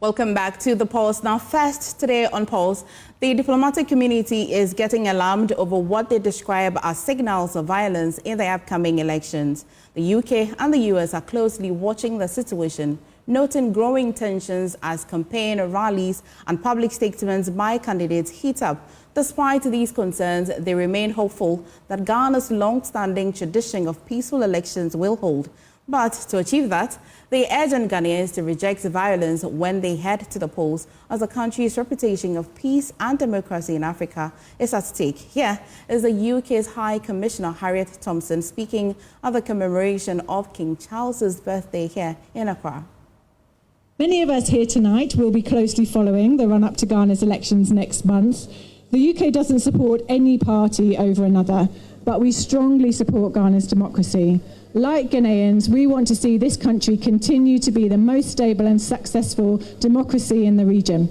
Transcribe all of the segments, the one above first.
Welcome back to the Pulse. Now, first today on Pulse, the diplomatic community is getting alarmed over what they describe as signals of violence in the upcoming elections. The UK and the US are closely watching the situation, noting growing tensions as campaign rallies and public statements by candidates heat up. Despite these concerns, they remain hopeful that Ghana's long-standing tradition of peaceful elections will hold. But to achieve that, they urge on Ghanaians to reject violence when they head to the polls, as the country's reputation of peace and democracy in Africa is at stake. Here is the UK's High Commissioner Harriet Thompson speaking at the commemoration of King Charles's birthday here in Accra. Many of us here tonight will be closely following the run-up to Ghana's elections next month. The UK doesn't support any party over another, but we strongly support Ghana's democracy. Like Ghanaians, we want to see this country continue to be the most stable and successful democracy in the region.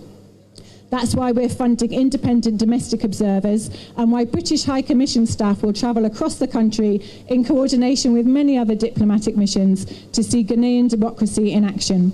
That's why we're funding independent domestic observers and why British High Commission staff will travel across the country in coordination with many other diplomatic missions to see Ghanaian democracy in action.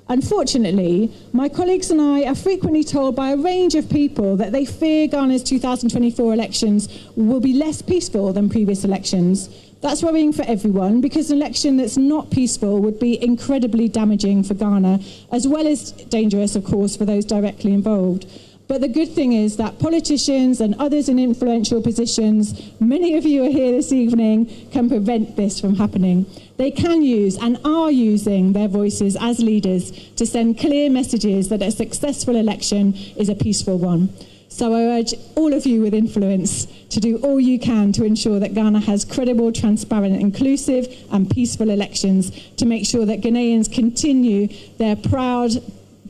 Unfortunately, my colleagues and I are frequently told by a range of people that they fear Ghana's 2024 elections will be less peaceful than previous elections. That's worrying for everyone, because an election that's not peaceful would be incredibly damaging for Ghana, as well as dangerous, of course, for those directly involved. But the good thing is that politicians and others in influential positions, many of you are here this evening, can prevent this from happening. They can use and are using their voices as leaders to send clear messages that a successful election is a peaceful one. So I urge all of you with influence to do all you can to ensure that Ghana has credible, transparent, inclusive and peaceful elections to make sure that Ghanaians continue their proud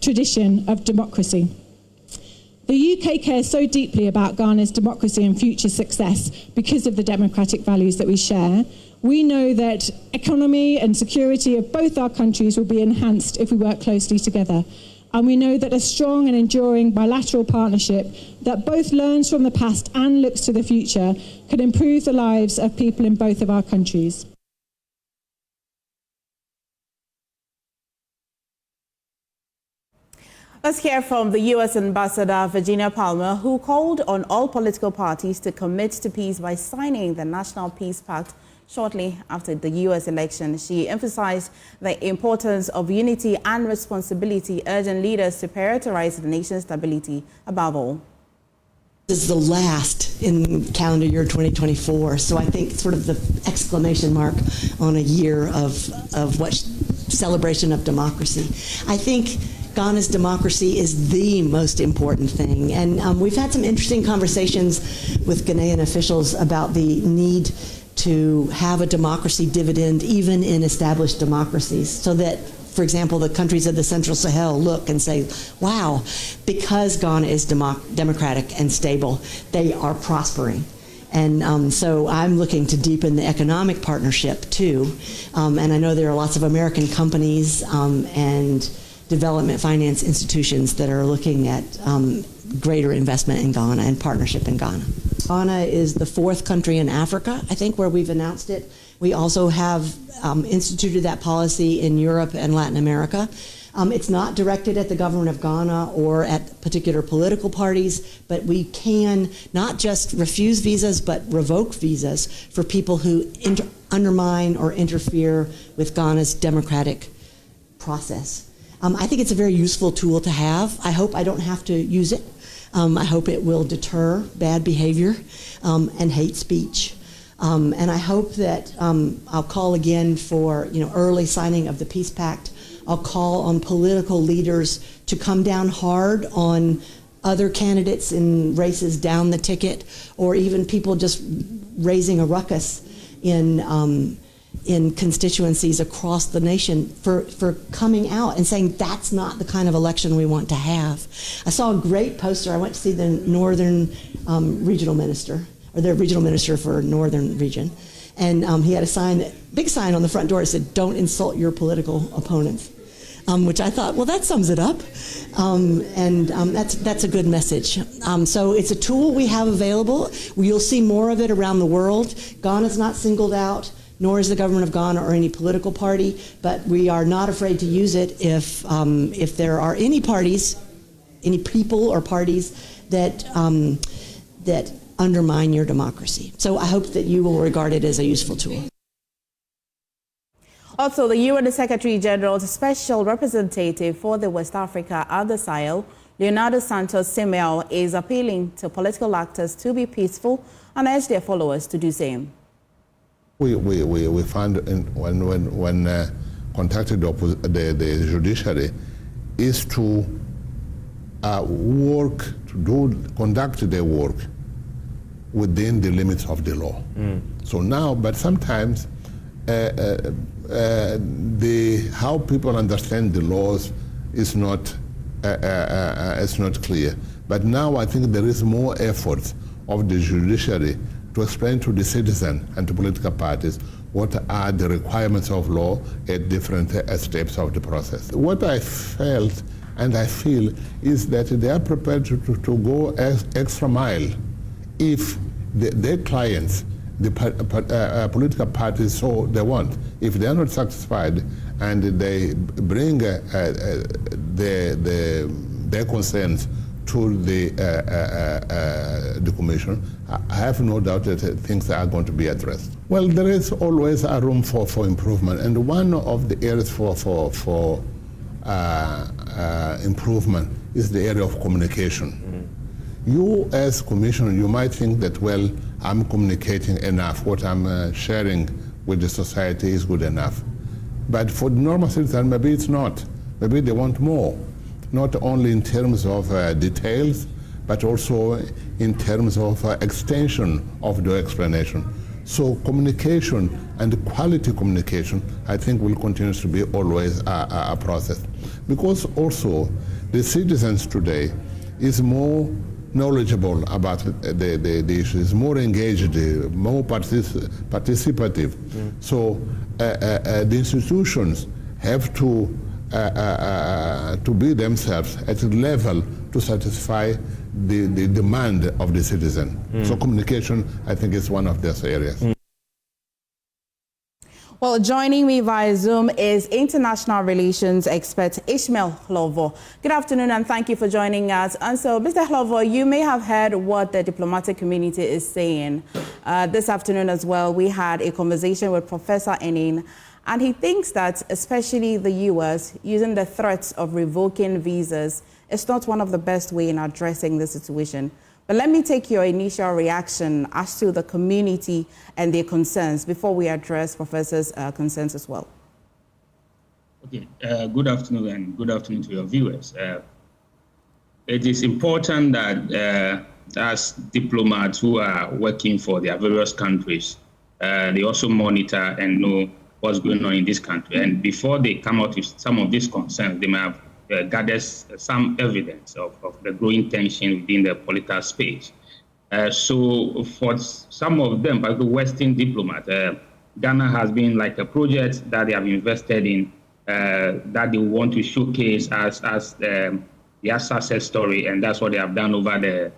tradition of democracy. The UK cares so deeply about Ghana's democracy and future success because of the democratic values that we share. We know that economy and security of both our countries will be enhanced if we work closely together. And we know that a strong and enduring bilateral partnership that both learns from the past and looks to the future can improve the lives of people in both of our countries. Let's hear from the U.S. Ambassador Virginia Palmer, who called on all political parties to commit to peace by signing the National Peace Pact shortly after the U.S. election. She emphasized the importance of unity and responsibility, urging leaders to prioritize the nation's stability above all. This is the last in calendar year 2024, so I think sort of the exclamation mark on a year of what celebration of democracy. I think Ghana's democracy is the most important thing, and we've had some interesting conversations with Ghanaian officials about the need to have a democracy dividend even in established democracies, so that, for example, the countries of the Central Sahel look and say, wow, because Ghana is democratic and stable, they are prospering. And so I'm looking to deepen the economic partnership too. And I know there are lots of American companies and development finance institutions that are looking at greater investment in Ghana and partnership in Ghana. Ghana is the 4th country in Africa, I think, where we've announced it. We also have instituted that policy in Europe and Latin America. It's not directed at the government of Ghana or at particular political parties, but we can not just refuse visas, but revoke visas for people who undermine or interfere with Ghana's democratic process. I think it's a very useful tool to have. I hope I don't have to use it. I hope it will deter bad behavior and hate speech. And I hope that I'll call again for early signing of the Peace Pact. I'll call on political leaders to come down hard on other candidates in races down the ticket, or even people just raising a ruckus in constituencies across the nation for coming out and saying that's not the kind of election we want to have. I saw a great poster. I went to see the Northern Regional Minister, or their Regional Minister for Northern Region, and he had a sign, big sign on the front door that said, "Don't insult your political opponents," which I thought, well, that sums it up, and that's a good message. So it's a tool we have available. You'll see more of it around the world. Ghana's not singled out. nor is the government of Ghana or any political party, but we are not afraid to use it if there are any parties, any people or parties that that undermine your democracy. So I hope that you will regard it as a useful tool. Also, the UN Secretary General's Special Representative for the West Africa and the Sahel, Leonardo Santos Simeo, is appealing to political actors to be peaceful and urge their followers to do the same. We found when contacted the judiciary is to conduct their work within the limits of the law. So now, but sometimes how people understand the laws is not clear. But now I think there is more effort of the judiciary to explain to the citizen and to political parties what are the requirements of law at different steps of the process. What I felt and I feel is that they are prepared to go extra mile if their clients, the political parties, so they want. If they are not satisfied and they bring their concerns to the Commission, I have no doubt that things are going to be addressed. Well, there is always a room for improvement, and one of the areas for improvement is the area of communication. You as Commissioner, you might think that, well, I'm communicating enough. What I'm sharing with the society is good enough. But for the normal citizen, maybe it's not. Maybe they want more, not only in terms of details, but also in terms of extension of the explanation. So communication and quality communication, I think, will continue to be always a process. Because also the citizens today is more knowledgeable about the issues, more engaged, more participative. So the institutions have to be themselves at a level to satisfy the demand of the citizen. So communication, I think, is one of those areas. Well, joining me via Zoom is international relations expert Ishmael Hlovo. Good afternoon and thank you for joining us. And so, Mr. Hlovo, you may have heard what the diplomatic community is saying. This afternoon as well, we had a conversation with Professor Enin, and he thinks that especially the U.S. using the threats of revoking visas is not one of the best ways in addressing the situation. But let me take your initial reaction as to the community and their concerns before we address Professor's concerns as well. Okay, good afternoon and good afternoon to your viewers. It is important that as diplomats who are working for their various countries, they also monitor and know what's going on in this country. And before they come out with some of these concerns, they may have gathered some evidence of the growing tension within the political space. So for some of them, like the Western diplomats, Ghana has been like a project that they have invested in, that they want to showcase as their success story, and that's what they have done over the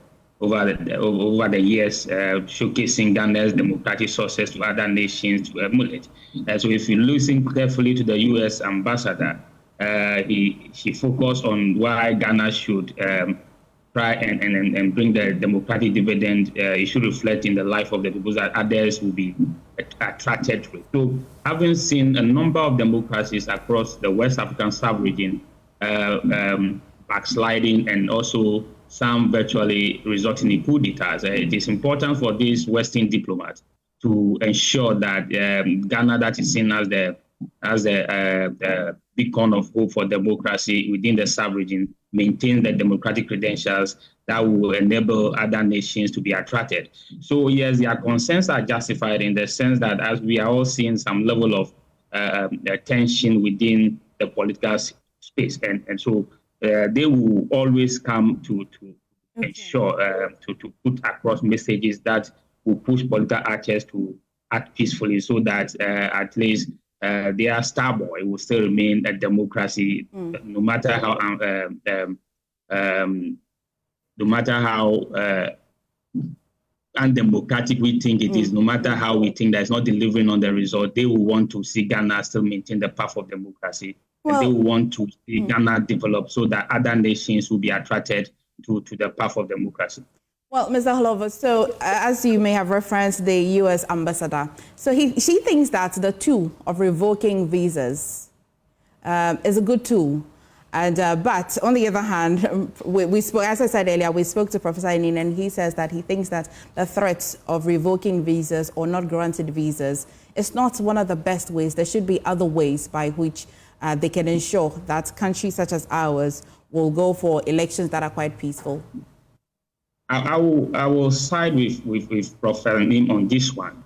years, showcasing Ghana's democratic success to other nations to emulate. So if you listen carefully to the U.S. ambassador, he focused on why Ghana should try and bring the democratic dividend. It should reflect in the life of the people that others will be attracted to it. So having seen a number of democracies across the West African sub-region backsliding and also some virtually resulting in coup d'etats, it is important for these Western diplomats to ensure that Ghana, that is seen as the beacon of hope for democracy within the sub-region, maintain the democratic credentials that will enable other nations to be attracted. So yes, their concerns are justified in the sense that as we are all seeing some level of tension within the political space, and so they will always come to ensure to put across messages that will push political actors to act peacefully, so that at least their star boy will still remain a democracy, no matter how undemocratic we think it is, no matter how we think that it's not delivering on the result, they will want to see Ghana still maintain the path of democracy. And they will want to see Ghana develop so that other nations will be attracted to the path of democracy. Well, Mr. Holovo, so as you may have referenced the U.S. ambassador, so she thinks that the tool of revoking visas is a good tool. And but on the other hand, we spoke, as I said earlier, we spoke to Professor Inin, and he says that he thinks that the threat of revoking visas or not granted visas is not one of the best ways. There should be other ways by which they can ensure that countries such as ours will go for elections that are quite peaceful. I will side with Professor Inin on this one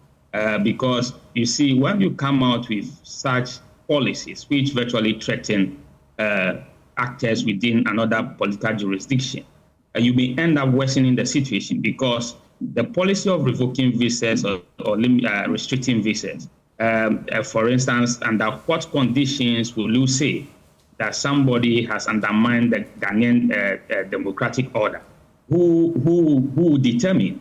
because you see, when you come out with such policies which virtually threaten actors within another political jurisdiction, you may end up worsening the situation because the policy of revoking visas or restricting visas, for instance, under what conditions will you say that somebody has undermined the Ghanaian democratic order? Who will determine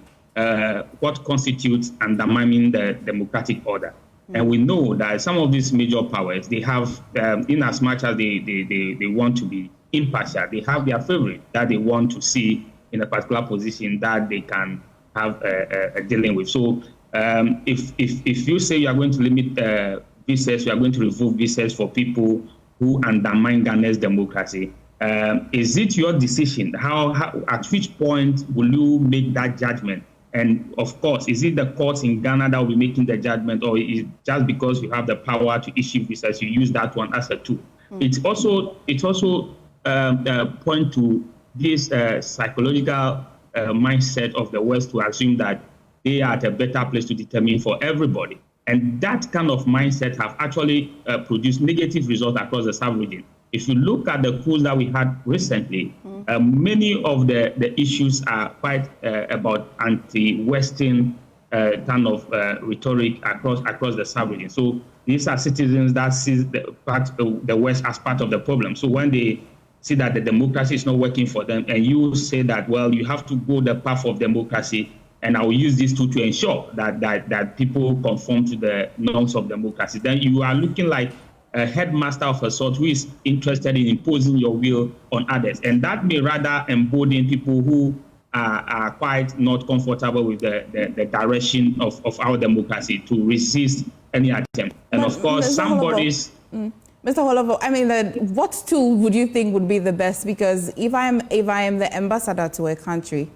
what constitutes undermining the democratic order? And we know that some of these major powers, they have, in as much as they want to be impartial, they have their favorite that they want to see in a particular position that they can have a dealing with. So if you say you are going to limit visas, you are going to revoke visas for people who undermine Ghana's democracy, is it your decision? At which point will you make that judgment? And of course, is it the courts in Ghana that will be making the judgment, or is it just because you have the power to issue visas, you use that one as a tool? It's also point to this psychological mindset of the West to assume that they are at a better place to determine for everybody. And that kind of mindset have actually produced negative results across the sub-region. If you look at the coups that we had recently, many of the issues are quite about anti-Western kind of rhetoric across the sub-region. So these are citizens that see the West as part of the problem. So when they see that the democracy is not working for them, and you say that, well, you have to go the path of democracy, and I will use this tool to ensure that people conform to the norms of democracy, then you are looking like a headmaster of a sort who is interested in imposing your will on others. And that may rather embolden people who are quite not comfortable with the direction of our democracy to resist any attempt. And of course, Mr. somebody's... Mr. Holovo, I mean, what tool would you think would be the best? Because if I am the ambassador to a country,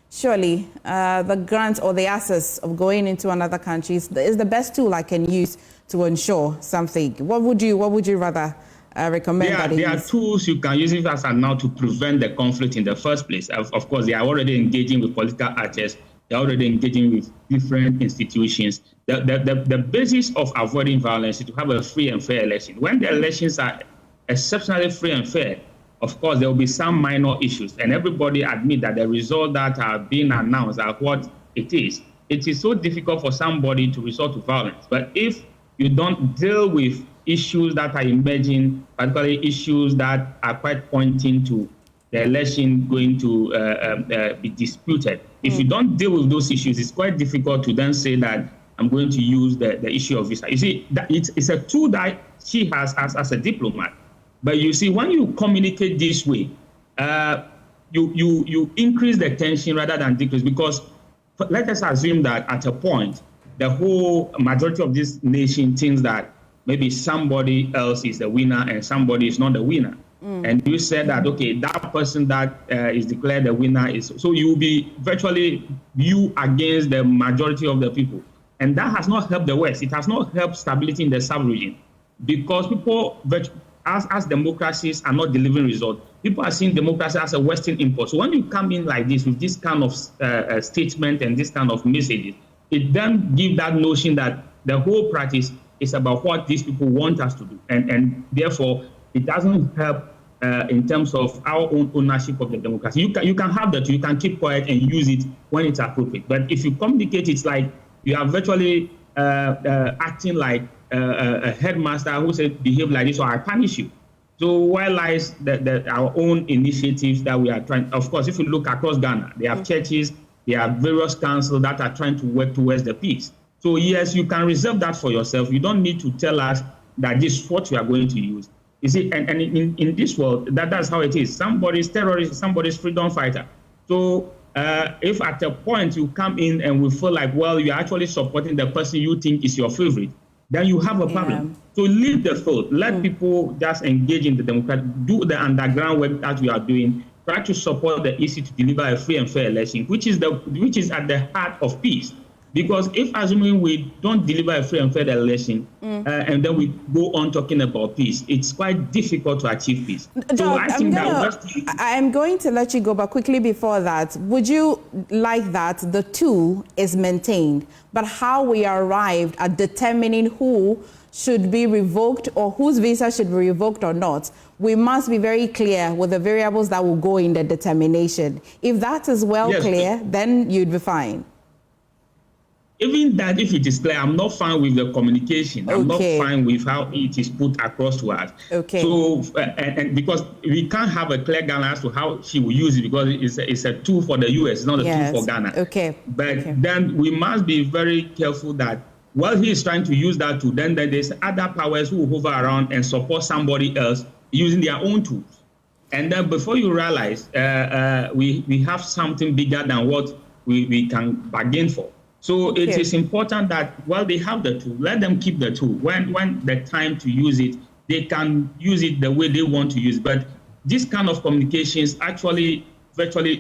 surely the grant or the access of going into another country is the best tool I can use to ensure something. What would you rather recommend? There are tools you can use as of now to prevent the conflict in the first place. Of course, they are already engaging with political actors. They are already engaging with different institutions. The basis of avoiding violence is to have a free and fair election. When the elections are exceptionally free and fair, of course, there will be some minor issues, and everybody admit that the results that are being announced are what it is. It is so difficult for somebody to resort to violence. But if you don't deal with issues that are emerging, particularly issues that are quite pointing to the election going to be disputed, if you don't deal with those issues, it's quite difficult to then say that I'm going to use the issue of visa. You see, that it's a tool that she has as a diplomat. But you see, when you communicate this way, you increase the tension rather than decrease, because let us assume that at a point, the whole majority of this nation thinks that maybe somebody else is the winner and somebody is not the winner. And you said that, okay, that person that is declared the winner is, so you will be virtually you against the majority of the people. And that has not helped the West. It has not helped stability in the sub-region, because people, as democracies are not delivering results, people are seeing democracy as a Western import. So when you come in like this with this kind of statement and this kind of messages, it then gives that notion that the whole practice is about what these people want us to do. And therefore, it doesn't help in terms of our own ownership of the democracy. You can have that, you can keep quiet and use it when it's appropriate. But if you communicate, it's like you are virtually acting like a headmaster who said, behave like this or I punish you. So where lies our own initiatives that we are trying? Of course, if you look across Ghana, they have churches, they There are various councils that are trying to work towards the peace. So yes, you can reserve that for yourself. You don't need to tell us that this is what we are going to use. You see, and in this world, that's how it is. Somebody's terrorist, somebody's freedom fighter. So if at a point you come in and we feel like, well, you're actually supporting the person you think is your favorite, then you have a problem. So leave the field. Let people just engage in the democracy, do the underground work that we are doing, try to support the EC to deliver a free and fair election, which is at the heart of peace. Because if, assuming we don't deliver a free and fair election, and then we go on talking about peace, it's quite difficult to achieve peace. So I'm going to let you go, but quickly before that, would you like that the tool is maintained, but how we arrived at determining who should be revoked or whose visa should be revoked or not, we must be very clear with the variables that will go in the determination. If that is clear, then you'd be fine. Even that, if it is clear, I'm not fine with the communication. I'm not fine with how it is put across to us. So, and because we can't have a clear guideline as to how she will use it, because it's a tool for the US, it's not a tool for Ghana. But then we must be very careful that while he is trying to use that tool, then there's other powers who will hover around and support somebody else using their own tools. And then before you realize, we have something bigger than what we can bargain for. So it is important that while they have the tool, let them keep the tool. When the time to use it, they can use it the way they want to use it. But this kind of communications actually virtually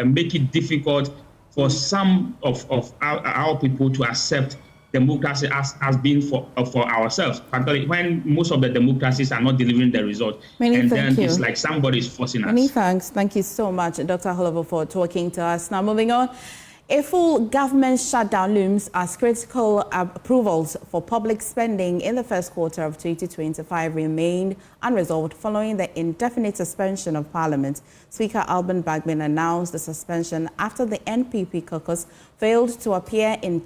make it difficult for some of our people to accept democracy as being for ourselves, particularly when most of the democracies are not delivering the result. It's like somebody is forcing us. Many thanks. Thank you so much, Dr. Holobo, for talking to us. Now, moving on. A full government shutdown looms as critical approvals for public spending in the first quarter of 2025 remained unresolved following the indefinite suspension of Parliament. Speaker Alban Bagbin announced the suspension after the NPP caucus failed to appear in the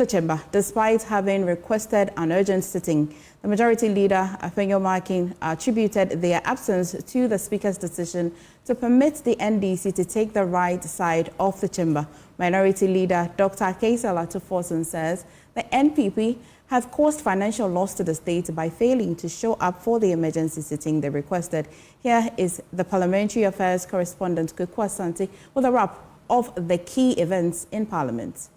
chamber, despite having requested an urgent sitting. The majority leader, Afenyo Makin, attributed their absence to the Speaker's decision to permit the NDC to take the right side of the chamber. Minority leader Dr. Kaisala Tuforson says the NPP have caused financial loss to the state by failing to show up for the emergency sitting they requested. Here is the Parliamentary Affairs correspondent Kukwa Santi with a wrap of the key events in Parliament.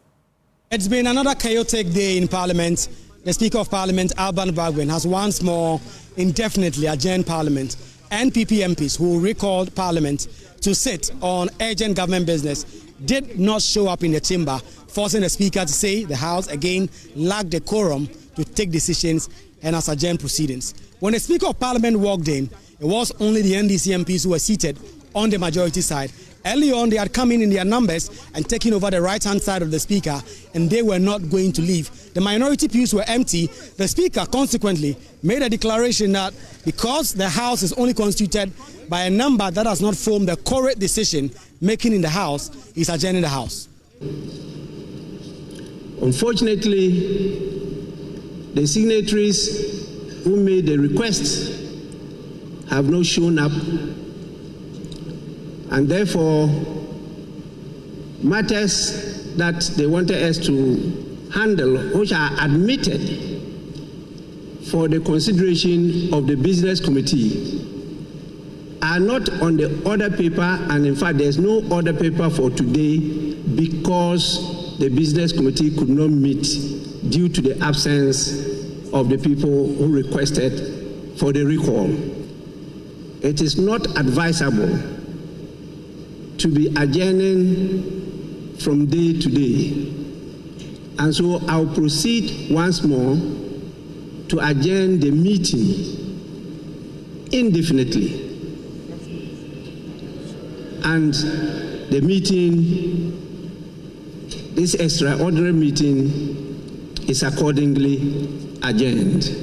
It's been another chaotic day in Parliament. The Speaker of Parliament, Alban Bagbin, has once more indefinitely adjourned Parliament. NPP MPs who recalled Parliament to sit on urgent government business did not show up in the chamber, forcing the Speaker to say the House again lacked the quorum to take decisions and has adjourned proceedings. When the Speaker of Parliament walked in, it was only the NDC MPs who were seated on the majority side. Early on, they had come in their numbers and taken over the right-hand side of the Speaker, and they were not going to leave. The minority pews were empty. The Speaker consequently made a declaration that because the House is only constituted by a number that has not formed the correct decision making in the House, he's adjourning the House. Unfortunately, the signatories who made the request have not shown up, and therefore matters that they wanted us to handle, which are admitted for the consideration of the business committee, are not on the order paper, and in fact there's no order paper for today because the business committee could not meet due to the absence of the people who requested for the recall. It is not advisable to be adjourning from day to day. And so I'll proceed once more to adjourn the meeting indefinitely. And the meeting, this extraordinary meeting, is accordingly adjourned.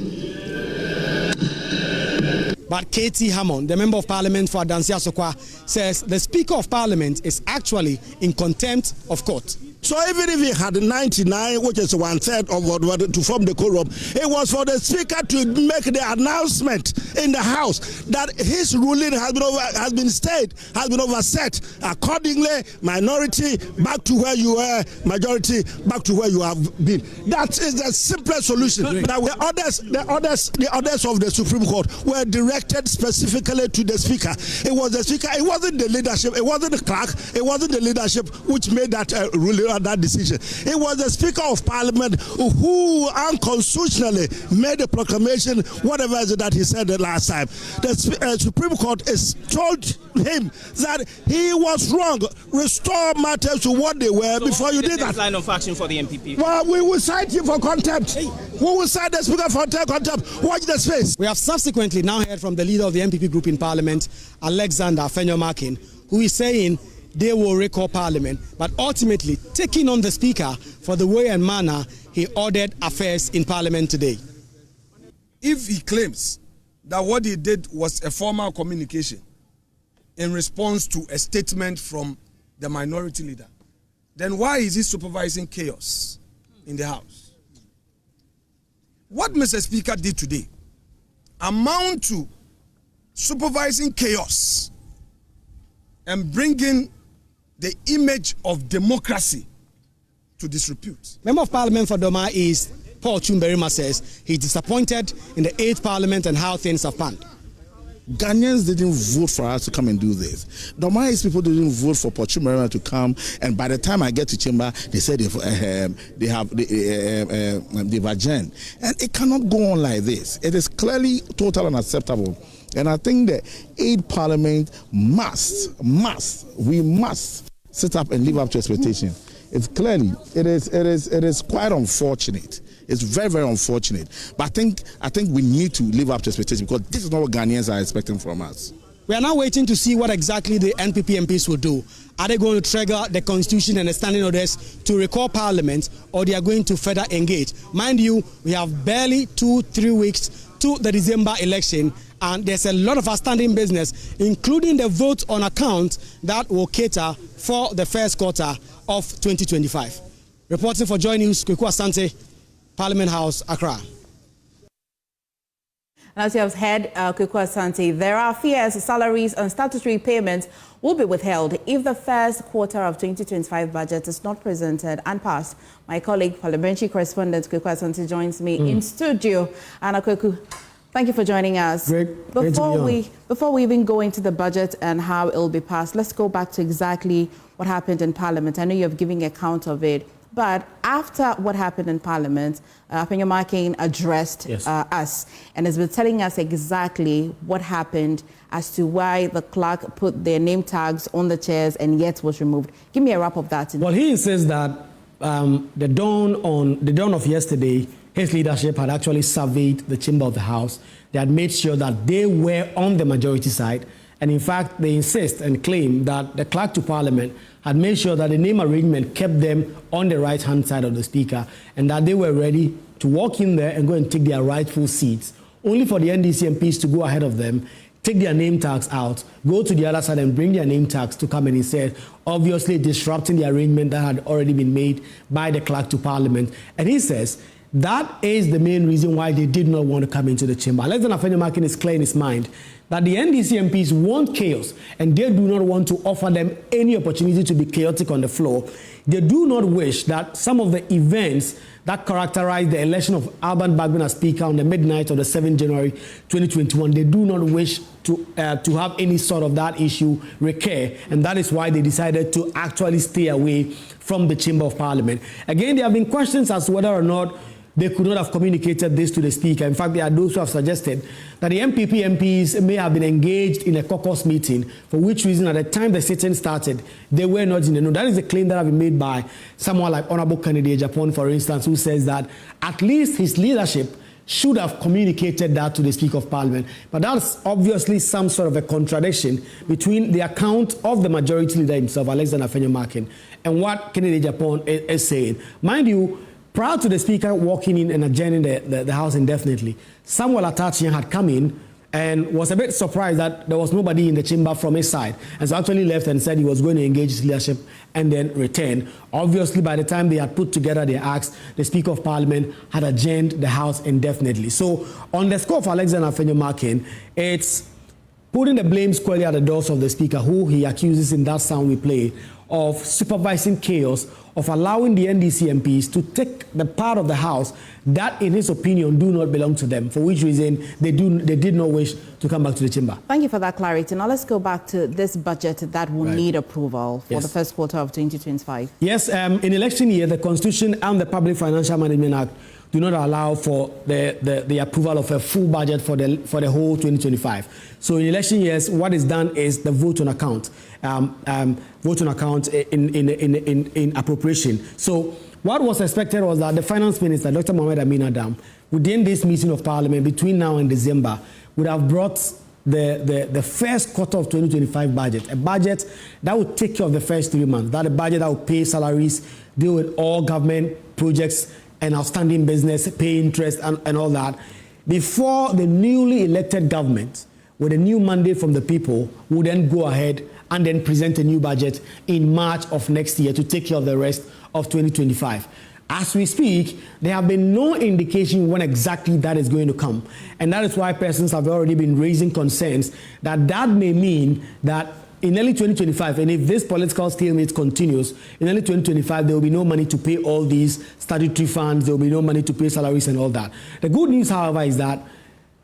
But Katie Hammond, the Member of Parliament for Adansi Asokwa, says the Speaker of Parliament is actually in contempt of court. So even if he had 99, which is 1/3 of what to form the quorum, it was for the speaker to make the announcement in the House that his ruling has been stayed, has been overset. Accordingly, minority back to where you were, majority back to where you have been. That is the simplest solution. The others of the Supreme Court were directed specifically to the speaker. It was the speaker. It wasn't the leadership. It wasn't the clerk. It wasn't the leadership which made that ruling. That decision. It was the Speaker of Parliament who unconstitutionally made a proclamation, whatever it is that he said the last time. The Supreme Court has told him that he was wrong. Restore matters to what they were before you did that. Line of action for the MPP. Well, we will cite him for contempt. We will cite the Speaker for contempt. Watch the space. We have subsequently now heard from the leader of the MPP group in Parliament, Alexander Afenyo-Markin, who is saying they will recall Parliament, but ultimately taking on the Speaker for the way and manner he ordered affairs in Parliament today. If he claims that what he did was a formal communication in response to a statement from the minority leader, then why is he supervising chaos in the House? What Mr. Speaker did today amount to supervising chaos and bringing the image of democracy to disrepute. Member of Parliament for Doma East, Paul Chumberima, says he's disappointed in the 8th Parliament and how things have panned. Ghanaians didn't vote for us to come and do this. Doma East people didn't vote for Paul Chumberima to come, and by the time I get to chamber, they said they've adjourned. And it cannot go on like this. It is clearly totally unacceptable. And I think the 8th Parliament we must sit up and live up to expectation. It's clearly, it is quite unfortunate. It's very, very unfortunate. But I think we need to live up to expectation because this is not what Ghanaians are expecting from us. We are now waiting to see what exactly the NPP MPs will do. Are they going to trigger the Constitution and the standing orders to recall Parliament, or they are going to further engage? Mind you, we have barely 2-3 weeks to the December election, and there's a lot of outstanding business, including the vote on account that will cater for the first quarter of 2025. Reporting for Joy News, Kweku Asante, Parliament House, Accra. As you have heard, Kweku Asante, there are fears salaries and statutory payments will be withheld if the first quarter of 2025 budget is not presented and passed. My colleague, parliamentary correspondent Kweku Asante, joins me in studio. Anna Kweku, thank you for joining us. Great. Before we even go into the budget and how it will be passed, let's go back to exactly what happened in Parliament. I know you're giving account of it, but after what happened in Parliament, Afenyo-Markin addressed us and has been telling us exactly what happened as to why the clerk put their name tags on the chairs and yet was removed. Give me a wrap of that. Well, he says that the dawn of yesterday, his leadership had actually surveyed the chamber of the House. They had made sure that they were on the majority side. And in fact, they insist and claim that the clerk to Parliament had made sure that the name arrangement kept them on the right-hand side of the Speaker and that they were ready to walk in there and go and take their rightful seats, only for the NDC MPs to go ahead of them, take their name tags out, go to the other side and bring their name tags to come in, he said, obviously disrupting the arrangement that had already been made by the clerk to Parliament. And he says that is the main reason why they did not want to come into the chamber. Alexander Afenyo-Markin is clear in his mind that the NDC MPs want chaos and they do not want to offer them any opportunity to be chaotic on the floor. They do not wish that some of the events that characterized the election of Alban Bagbin as Speaker on the midnight of the 7th January 2021, they do not wish to have any sort of that issue recur, and that is why they decided to actually stay away from the Chamber of Parliament. Again, there have been questions as to whether or not they could not have communicated this to the Speaker. In fact, there are those who have suggested that the MPP MPs may have been engaged in a caucus meeting, for which reason at the time the sitting started, they were not in the know. That is a claim that has been made by someone like Honorable Kennedy Japan, for instance, who says that at least his leadership should have communicated that to the Speaker of Parliament. But that's obviously some sort of a contradiction between the account of the majority leader himself, Alexander Afenyo-Markin, and what Kennedy Japan is saying. Mind you, prior to the Speaker walking in and adjourning the House indefinitely, Samuel Atachian had come in and was a bit surprised that there was nobody in the chamber from his side. And so actually left and said he was going to engage his leadership and then return. Obviously, by the time they had put together their acts, the Speaker of Parliament had adjourned the House indefinitely. So on the score of Alexander Afenyo-Markin, it's putting the blame squarely at the doors of the Speaker, who he accuses in that sound we played of supervising chaos, of allowing the NDC MPs to take the part of the House that, in his opinion, do not belong to them, for which reason they did not wish to come back to the chamber. Thank you for that clarity. Now let's go back to this budget that will need approval for the first quarter of 2025. Yes, in election year, the Constitution and the Public Financial Management Act do not allow for the approval of a full budget for the whole 2025. So in election years, what is done is the vote on account, in appropriation. So what was expected was that the Finance Minister, Dr. Mohamed Amin Adam, within this meeting of Parliament between now and December, would have brought the first quarter of 2025 budget, a budget that would take care of the first 3 months, that a budget that would pay salaries, deal with all government projects and outstanding business, pay interest and all that, before the newly elected government, with a new mandate from the people, would then go ahead and then present a new budget in March of next year to take care of the rest of 2025. As we speak, there have been no indication when exactly that is going to come. And that is why persons have already been raising concerns that that may mean that in early 2025, and if this political stalemate continues, in early 2025, there will be no money to pay all these statutory funds, there will be no money to pay salaries and all that. The good news, however, is that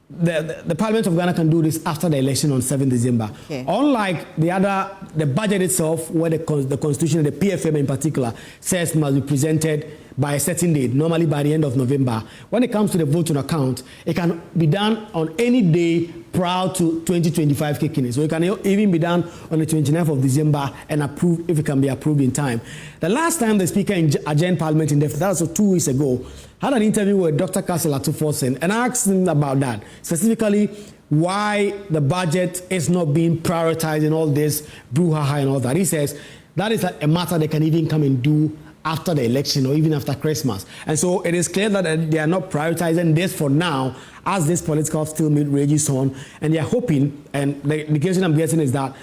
the Parliament of Ghana can do this after the election on 7th December. Okay. Unlike the budget itself, where the Constitution, the PFM in particular, says must be presented by a certain date, normally by the end of November. When it comes to the vote on account, it can be done on any day prior to 2025 kicking in. So it can even be done on the 29th of December and approved if it can be approved in time. The last time the Speaker adjourned Parliament indefinitely, that was 2 weeks ago, had an interview with Dr. Castle Atuforsen and I asked him about that, specifically why the budget is not being prioritized in all this brouhaha and all that. He says that is a matter they can even come and do after the election or even after Christmas. And so it is clear that they are not prioritizing this for now as this political stalemate rages on. And they are hoping, and the indication I'm getting is that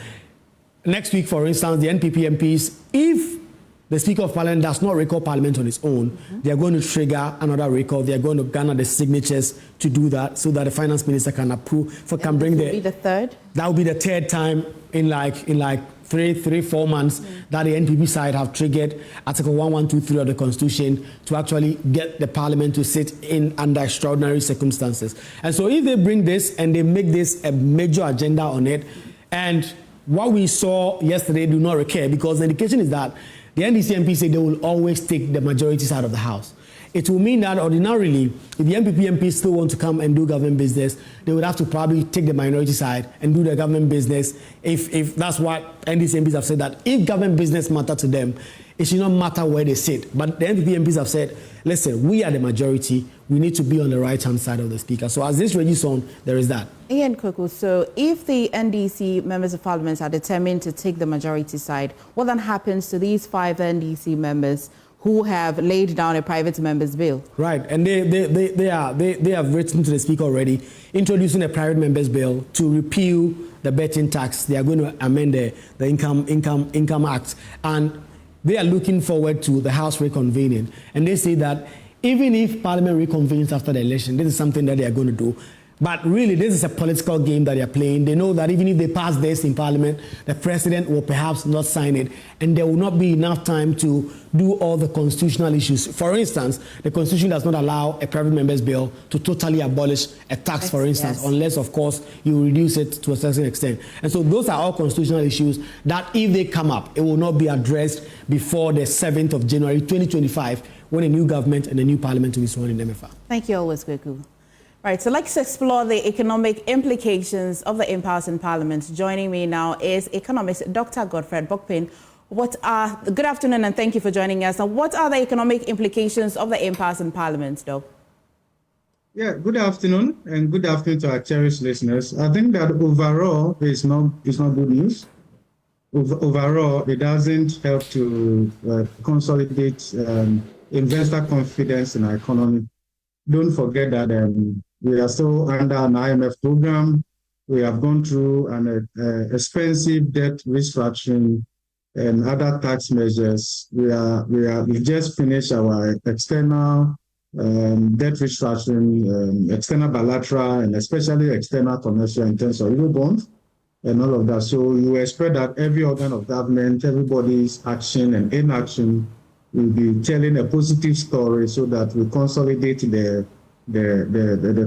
next week, for instance, the NPP MPs, if the Speaker of Parliament does not recall Parliament on its own, they are going to trigger another recall. They are going to garner the signatures to do that so that the Finance Minister can approve, can bring the... Will be the third? That will be the third time in like 4 months that the NPP side have triggered Article 1123 of the Constitution to actually get the Parliament to sit in under extraordinary circumstances. And so if they bring this and they make this a major agenda on it, and what we saw yesterday do not recur, because the indication is that the NDC MP say they will always take the majority side of the House. It will mean that ordinarily, if the NPP MPs still want to come and do government business, they would have to probably take the minority side and do the government business. If that's what NDC MPs have said, that if government business matter to them, it should not matter where they sit. But the NPP MPs have said, listen, we are the majority. We need to be on the right-hand side of the Speaker. So as this rages on, there is that. Ian Kweku, so if the NDC members of Parliament are determined to take the majority side, what then happens to these 5 NDC members who have laid down a private member's bill? Right, and they have written to the Speaker already, introducing a private member's bill to repeal the betting tax. They are going to amend the Income Act, and they are looking forward to the House reconvening. And they say that even if Parliament reconvenes after the election, this is something that they are going to do. But really, this is a political game that they are playing. They know that even if they pass this in Parliament, the President will perhaps not sign it, and there will not be enough time to do all the constitutional issues. For instance, the Constitution does not allow a private member's bill to totally abolish a tax, for instance, unless, of course, you reduce it to a certain extent. And so those are all constitutional issues that, if they come up, it will not be addressed before the 7th of January 2025, when a new government and a new Parliament will be sworn in MFA. Thank you always, Kweku. Right, so let's explore the economic implications of the impasse in Parliament. Joining me now is economist Dr. Godfred Bokpin. Good afternoon and thank you for joining us. Now, what are the economic implications of the impasse in Parliament, Doc? Yeah, good afternoon and good afternoon to our cherished listeners. I think that overall it's not good news. Overall, it doesn't help to consolidate investor confidence in our economy. Don't forget that we are still under an IMF program. We have gone through an expensive debt restructuring and other tax measures. We just finished our external debt restructuring, external bilateral, and especially external commercial in terms of Eurobonds and all of that. So you expect that every organ of government, everybody's action and inaction will be telling a positive story so that we consolidate the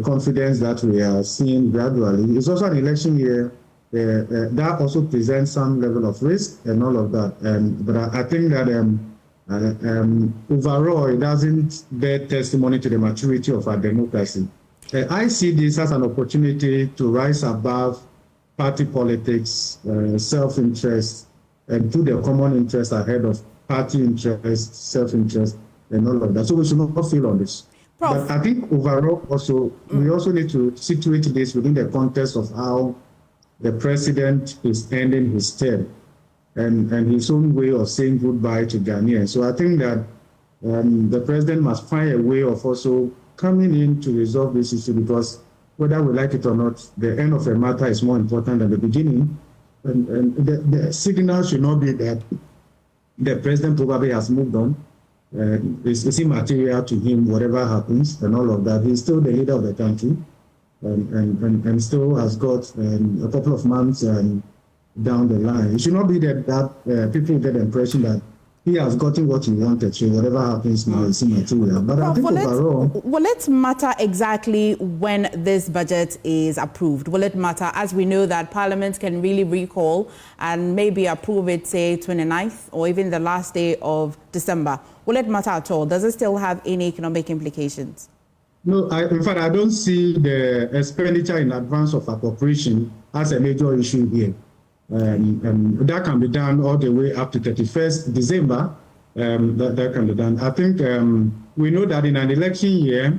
confidence that we are seeing gradually. It's also an election year. That also presents some level of risk and all of that. But I think that overall, it doesn't bear testimony to the maturity of our democracy. I see this as an opportunity to rise above party politics, self-interest, and put the common interest ahead of party interest, self-interest, and all of that. So we should not fail on this. But I think overall also, we also need to situate this within the context of how the president is ending his term and his own way of saying goodbye to Ghanaians. So I think that the president must find a way of also coming in to resolve this issue, because whether we like it or not, the end of a matter is more important than the beginning. And the signal should not be that the president probably has moved on. It's immaterial to him, whatever happens and all of that. He's still the leader of the country and still has got a couple of months down the line. It should not be that people get the impression that he has gotten what he wanted, so whatever happens now is immaterial. But I think overall... Will it matter exactly when this budget is approved? Will it matter, as we know that Parliament can really recall and maybe approve it, say, 29th or even the last day of December? Will it matter at all? Does it still have any economic implications? No, in fact, I don't see the expenditure in advance of appropriation as a major issue here. That can be done all the way up to 31st December. That can be done. I think we know that in an election year,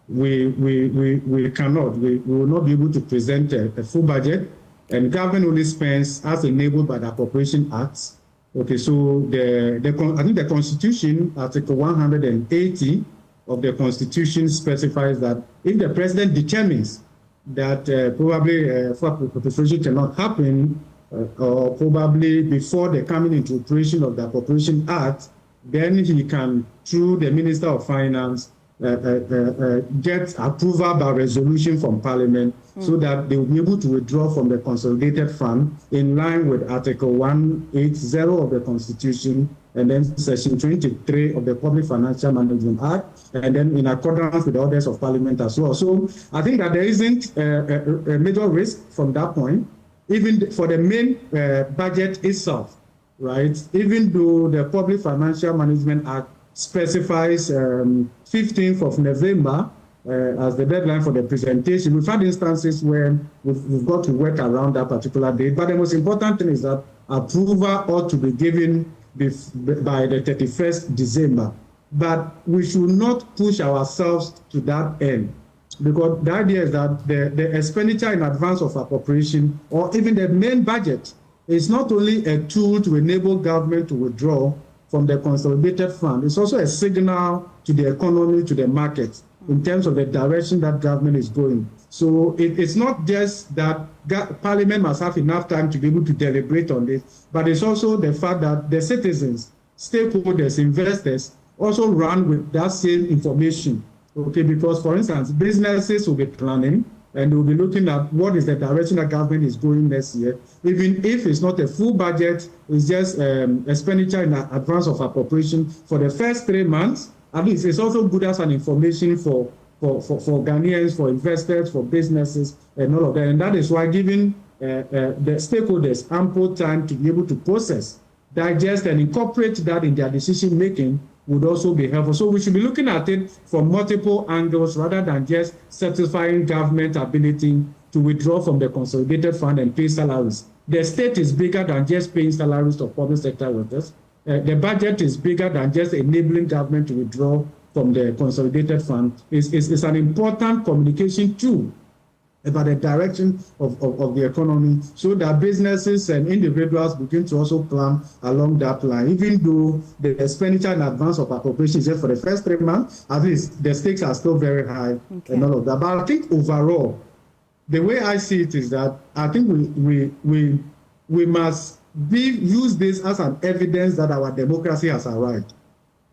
we will not be able to present a full budget, and government only spends as enabled by the Appropriation Act. Okay, so I think the Constitution, Article 180 of the Constitution specifies that if the president determines that probably full appropriation cannot happen, or probably before the coming into operation of the Appropriation Act, then he can, through the Minister of Finance, get approval by resolution from Parliament so that they will be able to withdraw from the consolidated fund in line with Article 180 of the Constitution and then Section 23 of the Public Financial Management Act, and then in accordance with the orders of Parliament as well. So I think that there isn't a major risk from that point, even for the main budget itself, right? Even though the Public Financial Management Act specifies 15th of November as the deadline for the presentation. We've had instances where we've got to work around that particular date, but the most important thing is that approval ought to be given by the 31st December. But we should not push ourselves to that end, because the idea is that the expenditure in advance of appropriation, or even the main budget, is not only a tool to enable government to withdraw from the consolidated fund, it's also a signal to the economy, to the market, in terms of the direction that government is going. So it's not just that Parliament must have enough time to be able to deliberate on this, but it's also the fact that the citizens, stakeholders, investors also run with that same information. Okay, because for instance, businesses will be planning and they'll be looking at what is the direction that government is going next year. Even if it's not a full budget, it's just expenditure in advance of appropriation for the first 3 months. At least it's also good as an information for Ghanaians, for investors, for businesses, and all of that. And that is why giving the stakeholders ample time to be able to process, digest, and incorporate that in their decision making would also be helpful. So we should be looking at it from multiple angles rather than just satisfying government ability to withdraw from the consolidated fund and pay salaries. The state is bigger than just paying salaries to public sector workers. The budget is bigger than just enabling government to withdraw from the consolidated fund. It's an important communication tool about the direction of the economy, so that businesses and individuals begin to also plan along that line. Even though the expenditure in advance of appropriation is just for the first 3 months, at least the stakes are still very high and all of that. But I think overall, the way I see it is that I think we must use this as an evidence that our democracy has arrived.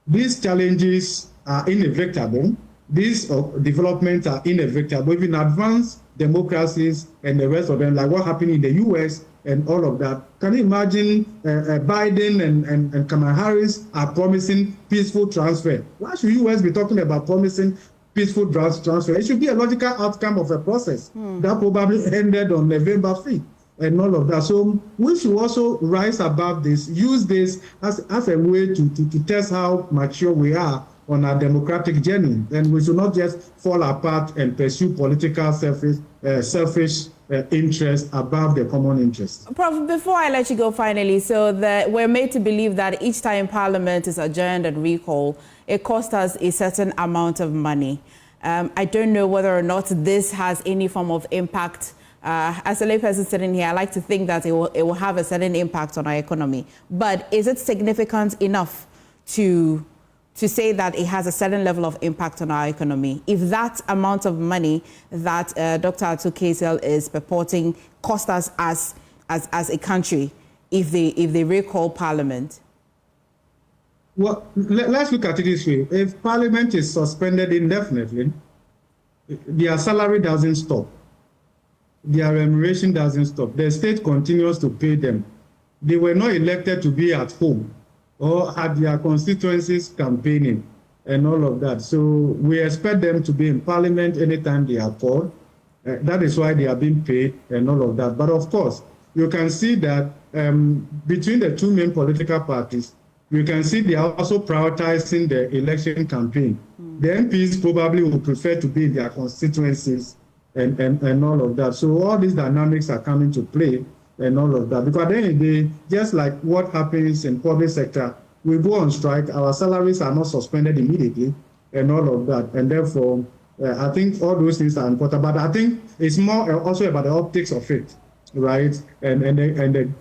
These challenges are inevitable. These developments are inevitable. Even advanced democracies and the rest of them, like what happened in the US and all of that. Can you imagine Biden and Kamala Harris are promising peaceful transfer? Why should US be talking about promising peaceful transfer? It should be a logical outcome of a process that probably ended on November 5th and all of that. So we should also rise above this, use this as a way to test how mature we are on our democratic journey. And we should not just fall apart and pursue political selfish interest above the common interest. Prof, before I let you go finally, so we're made to believe that each time Parliament is adjourned and recalled, it costs us a certain amount of money. I don't know whether or not this has any form of impact. As a layperson sitting here, I like to think that it will have a certain impact on our economy. But is it significant enough to say that it has a certain level of impact on our economy? If that amount of money that Dr. Ato Kazel is purporting cost us as a country, if they recall Parliament? Well, let's look at it this way. If Parliament is suspended indefinitely, their salary doesn't stop. Their remuneration doesn't stop. The state continues to pay them. They were not elected to be at home or at their constituencies campaigning and all of that. So we expect them to be in Parliament anytime they are called. That is why they are being paid and all of that. But of course, you can see that between the two main political parties, you can see they are also prioritizing the election campaign. The MPs probably would prefer to be in their constituencies and all of that. So all these dynamics are coming to play and all of that. Because at the end of the day, just like what happens in public sector, we go on strike, our salaries are not suspended immediately and all of that. And therefore, I think all those things are important. But I think it's more also about the optics of it, right? And the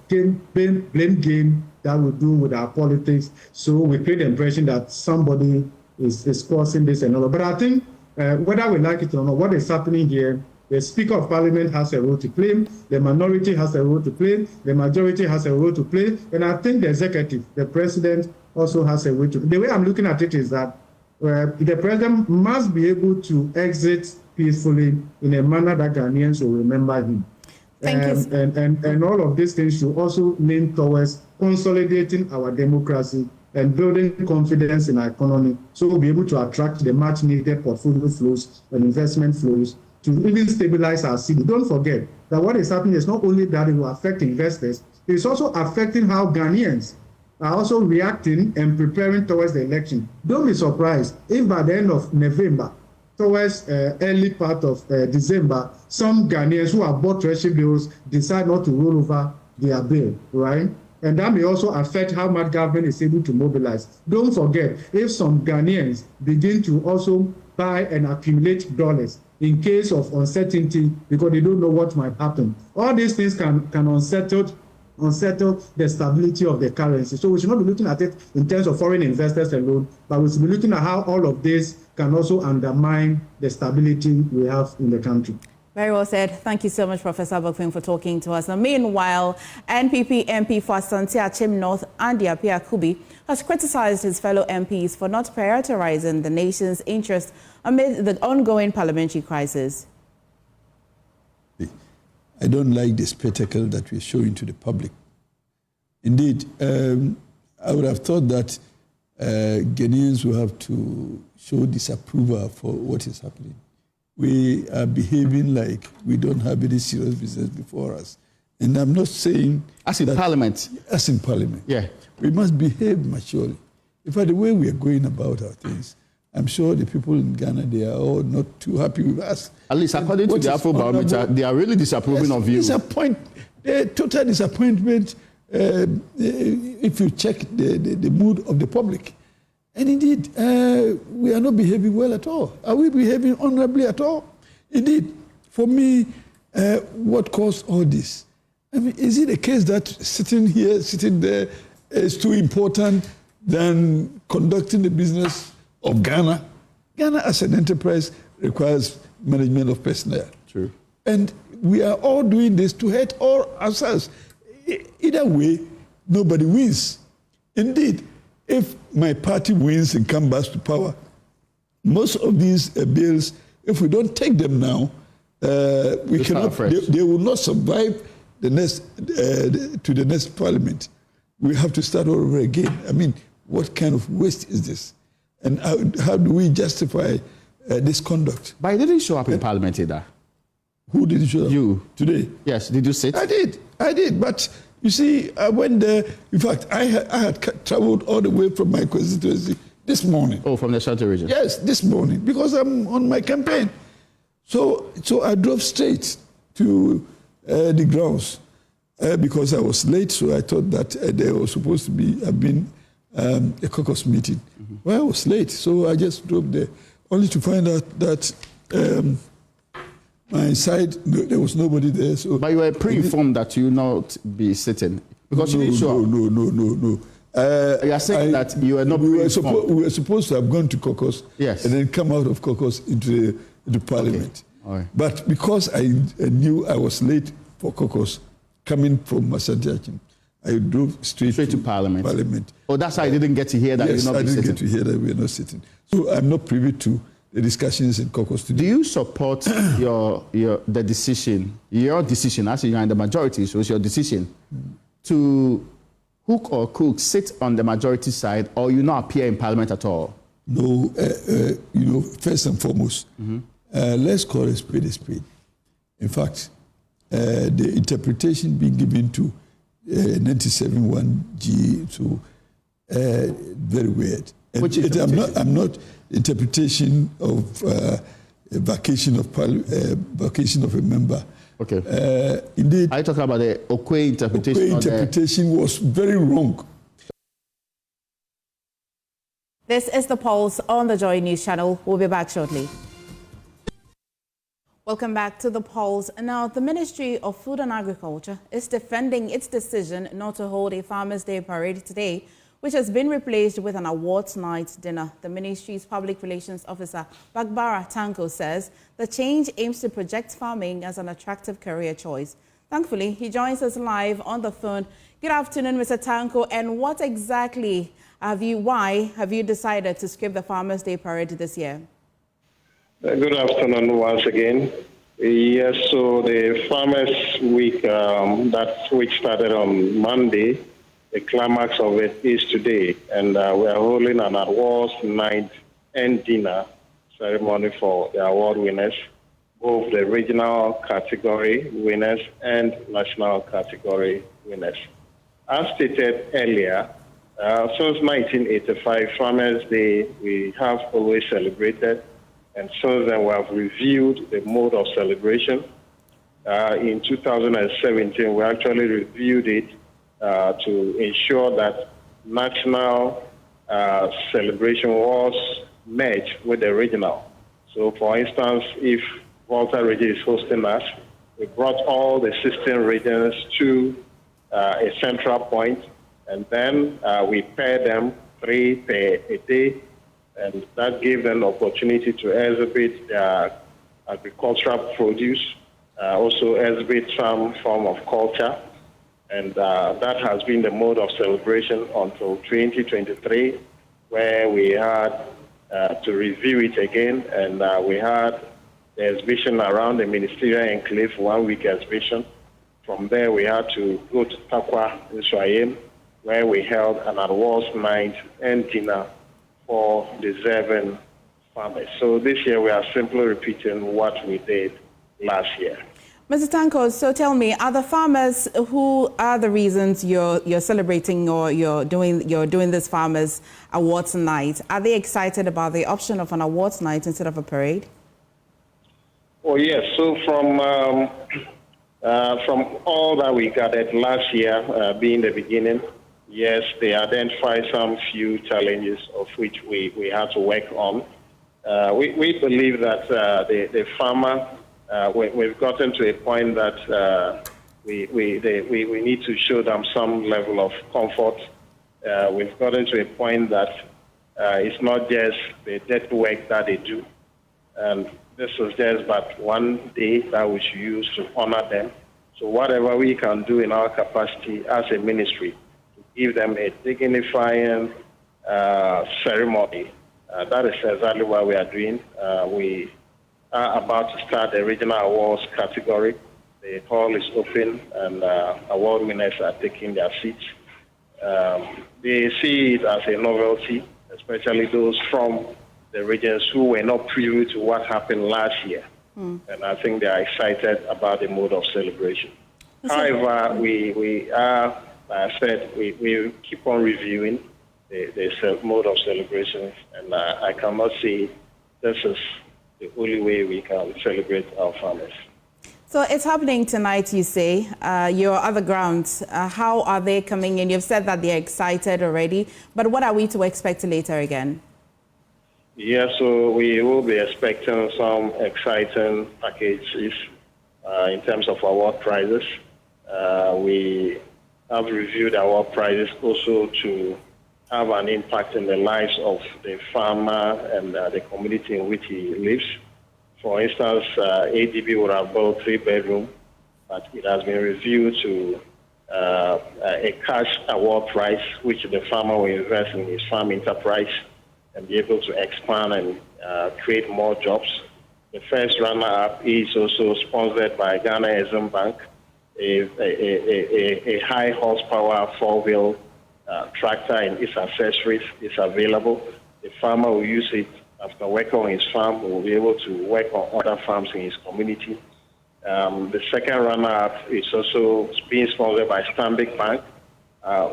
blame game that we do with our politics. So we create the impression that somebody is causing this and all. But I think whether we like it or not, what is happening here, the Speaker of Parliament has a role to play, the minority has a role to play, the majority has a role to play, and I think the executive, the president, also has a role to play. The way I'm looking at it is that the president must be able to exit peacefully in a manner that Ghanaians will remember him. Thank you. And all of these things should also lean towards consolidating our democracy and building confidence in our economy, so we'll be able to attract the much needed portfolio flows and investment flows to even stabilize our city. Don't forget that what is happening is not only that it will affect investors, it's also affecting how Ghanaians are also reacting and preparing towards the election. Don't be surprised if by the end of November, towards early part of December, some Ghanaians who have bought treasury bills decide not to roll over their bill, right? And that may also affect how much government is able to mobilize. Don't forget, if some Ghanaians begin to also buy and accumulate dollars in case of uncertainty because they don't know what might happen, all these things can unsettle the stability of the currency. So we should not be looking at it in terms of foreign investors alone, but we should be looking at how all of this can also undermine the stability we have in the country. Very well said. Thank you so much, Professor Bokpin, for talking to us. Now, meanwhile, NPP MP for Asante Achim North, Andy Appiah Kubi, has criticized his fellow MPs for not prioritizing the nation's interest amid the ongoing parliamentary crisis. I don't like the spectacle that we're showing to the public. Indeed, I would have thought that Ghanaians will have to show disapproval for what is happening. We are behaving like we don't have any serious business before us. And I'm not saying... As in Parliament. As in Parliament. Yeah. We must behave maturely. In fact, the way we are going about our things, I'm sure the people in Ghana, they are all not too happy with us. At least according to the Afro Barometer, they are really disapproving of you. Total disappointment if you check the mood of the public. And indeed, we are not behaving well at all. Are we behaving honorably at all? Indeed, for me, what caused all this? I mean, is it a case that sitting here, sitting there is too important than conducting the business of Ghana? Ghana as an enterprise requires management of personnel. True. And we are all doing this to hurt all ourselves. Either way, nobody wins. Indeed, if my party wins and comes back to power, most of these bills, if we don't take them now, we cannot. They will not survive the next to the next parliament. We have to start all over again. I mean, what kind of waste is this? And how do we justify this conduct? But I didn't show up in parliament either. Who did show up? You. Today? Yes. Did you sit? I did. But you see, I went there. In fact, I had traveled all the way from my constituency this morning. Oh, from the Shelter region? Yes, this morning, because I'm on my campaign. So I drove straight to the grounds because I was late, so I thought that there was supposed to have been a caucus meeting. Mm-hmm. Well, I was late, so I just drove there, only to find out that my side, there was nobody there. So but you were pre-informed that you not be sitting? Because you didn't show up. No. You are saying that you were not pre-informed? We were supposed to have gone to caucus, yes, and then come out of caucus into parliament. Okay. All right. But because I knew I was late for caucus, coming from Masantachin, I drove straight to parliament. Oh, that's why I didn't get to hear that yes, you're not sitting. Yes, I didn't get to hear that we're not sitting. So I'm not privy to the discussions in caucus today. Do you support your decision, as you are in the majority, so it's your decision, to hook or crook sit on the majority side, or you not appear in parliament at all? No, first and foremost, let's call a spade a spade. In fact, the interpretation being given to 97.1G, so very weird. And I'm not interpretation of vacation of a member. Okay. Indeed, are you talking about the Okwe interpretation? Okwe interpretation was very wrong. This is the Pulse on the Joy News channel. We'll be back shortly. Welcome back to the Pulse. Now, the Ministry of Food and Agriculture is defending its decision not to hold a Farmers' Day parade today, which has been replaced with an awards night dinner. The ministry's public relations officer, Bagbara Tanko, says the change aims to project farming as an attractive career choice. Thankfully, he joins us live on the phone. Good afternoon, Mr. Tanko. And what exactly why have you decided to skip the Farmers' Day parade this year? Good afternoon once again. Yes, so the Farmers' Week, that week started on Monday. The climax of it is today, and we are holding an awards night and dinner ceremony for the award winners, both the regional category winners and national category winners. As stated earlier, since 1985, Farmers' Day, we have always celebrated, and since then we have reviewed the mode of celebration. In 2017, we actually reviewed it to ensure that national celebration was merged with the regional. So, for instance, if Volta region is hosting us, we brought all the 16 regions to a central point, and then we pair them 3 per a day, and that gave them the opportunity to exhibit their agricultural produce, also exhibit some form of culture. And that has been the mode of celebration until 2023, where we had to review it again. And we had the exhibition around the ministerial enclave, 1 week exhibition. From there, we had to go to Takwa in Swayem, where we held an awards night and dinner for deserving farmers. So this year, we are simply repeating what we did last year. Mr. Tanko, so tell me, are the farmers, who are the reasons you're celebrating or you're doing this Farmers Awards Night? Are they excited about the option of an awards night instead of a parade? Oh yes. So from all that we gathered last year, being the beginning, yes, they identified some few challenges of which we had to work on. We believe that the farmer. We've gotten to a point that we need to show them some level of comfort. We've gotten to a point that it's not just the debt work that they do. And this is just but one day that we should use to honor them. So whatever we can do in our capacity as a ministry to give them a dignifying ceremony, that is exactly what we are doing. We are about to start the regional awards category. The hall is open and award winners are taking their seats. They see it as a novelty, especially those from the regions who were not privy to what happened last year. And I think they are excited about the mode of celebration. However, we are, like I said, we keep on reviewing the mode of celebration, and I cannot say this is the only way we can celebrate our farmers. So it's happening tonight, you say. Your other grounds, how are they coming in? You've said that they're excited already, but what are we to expect later again? Yeah, so we will be expecting some exciting packages in terms of award prizes. We have reviewed award prizes also to have an impact in the lives of the farmer and the community in which he lives. For instance, ADB would have built 3-bedroom, but it has been reviewed to a cash award prize, which the farmer will invest in his farm enterprise and be able to expand and create more jobs. The first runner-up is also sponsored by Ghana Exim Bank. A high horsepower 4-wheel tractor and its accessories is available. The farmer will use it after working on his farm. Will be able to work on other farms in his community. The second runner-up is also being sponsored by Stanbic Bank,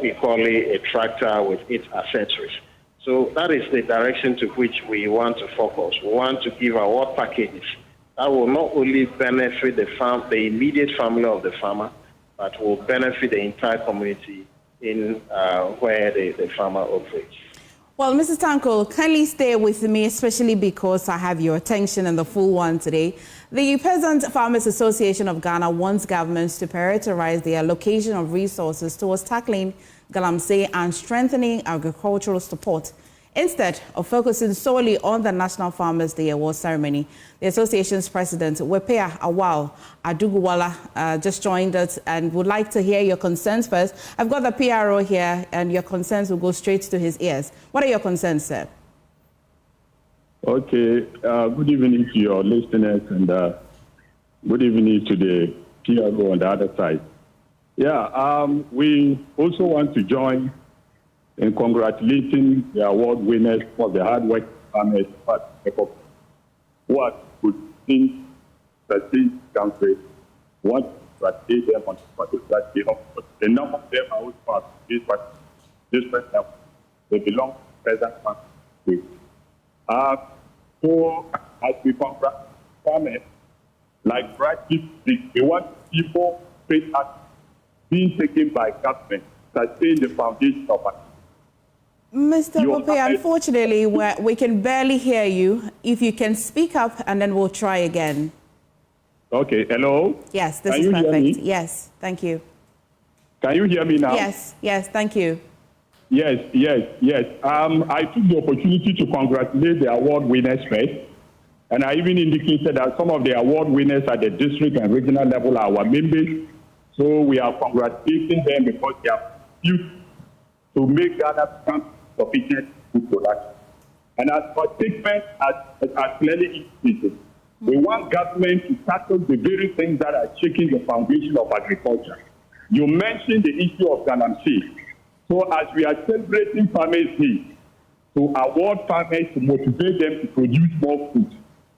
equally a tractor with its accessories. So that is the direction to which we want to focus. We want to give award packages that will not only benefit the immediate family of the farmer, but will benefit the entire community in where the farmer operates. Well, Mrs. Tanko, kindly stay with me, especially because I have your attention and the full one today. The Peasant Farmers Association of Ghana wants governments to prioritize the allocation of resources towards tackling galamsey and strengthening agricultural support, instead of focusing solely on the National Farmers Day Award ceremony. The association's president, Wepea Awal Aduguwala, just joined us and would like to hear your concerns first. I've got the PRO here, and your concerns will go straight to his ears. What are your concerns, sir? Okay. Good evening to your listeners, and good evening to the PRO on the other side. Yeah, we also want to join in congratulating the award winners for the hard work farmers who are good in the country. Want to congratulate them on the particular day. The number of them are also part of this person. They belong to peasant farmers. So as we congratulate farmers, like rightly, we want people paid at being taken by government to sustain the foundation of it. Mr. Pope, unfortunately, we can barely hear you. If you can speak up, and then we'll try again. Okay, hello? Yes, this is perfect. Yes, thank you. Can you hear me now? Yes, thank you. Yes. I took the opportunity to congratulate the award winners first, and I even indicated that some of the award winners at the district and regional level are our members. So we are congratulating them because they are used to make Ghana become sufficient food production. And as for statement as clearly indicated, we want government to tackle the very things that are shaking the foundation of agriculture. You mentioned the issue of galamsey. So as we are celebrating Farmers' Day, to award farmers to motivate them to produce more food.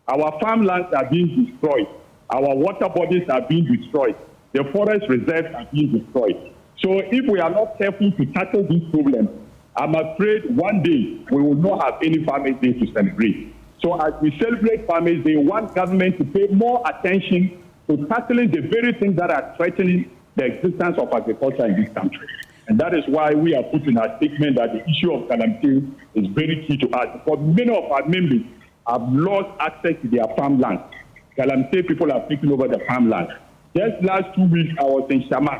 Our farmlands are being destroyed. Our water bodies are being destroyed. The forest reserves are being destroyed. So if we are not careful to tackle this problem, I'm afraid one day we will not have any Farmers' Day to celebrate. So as we celebrate Farmers' Day, we want government to pay more attention to tackling the very things that are threatening the existence of agriculture in this country. And that is why we are putting our statement that the issue of galamsey is very key to us. Because many of our members have lost access to their farmland. Galamsey people have taken over the farmland. Just last 2 weeks, I was in Shaman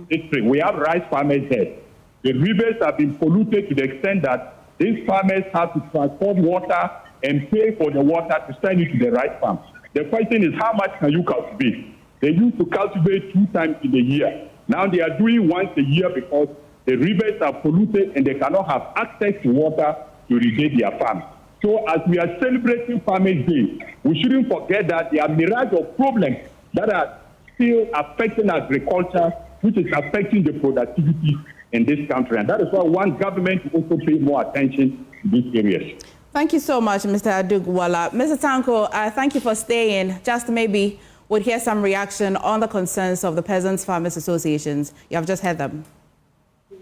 district. We have rice farmers there. The rivers have been polluted to the extent that these farmers have to transport water and pay for the water to send it to the right farm. The question is, how much can you cultivate? They used to cultivate 2 times in a year. Now they are doing once a year because the rivers are polluted and they cannot have access to water to irrigate their farms. So as we are celebrating Farmers' Day, we shouldn't forget that there are myriad of problems that are still affecting agriculture, which is affecting the productivity in this country. And that is why one government to also pay more attention to these areas. Thank you so much, Mr. Adugwala. Mr. Tanko, thank you for staying. Just maybe we'll hear some reaction on the concerns of the Peasants Farmers Associations. You have just heard them.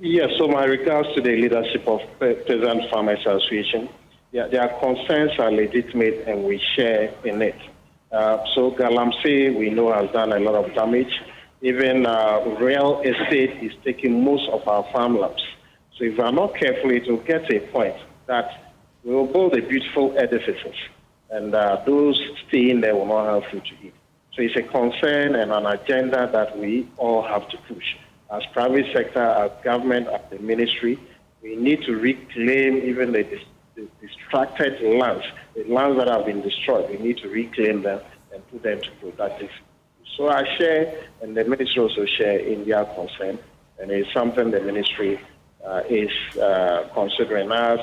Yes, so my regards to the leadership of Peasant Farmers Association. Yeah, their concerns are legitimate and we share in it. So Galamsey, we know, has done a lot of damage. Even real estate is taking most of our farmlands. So if we are not careful, it will get to a point that we will build a beautiful edifices, and those staying there will not have food to eat. So it's a concern and an agenda that we all have to push. As private sector, as government, as the ministry, we need to reclaim even the distracted lands, the lands that have been destroyed. We need to reclaim them and put them to productive. So I share, and the ministry also share in their concern, and it's something the ministry is considering. As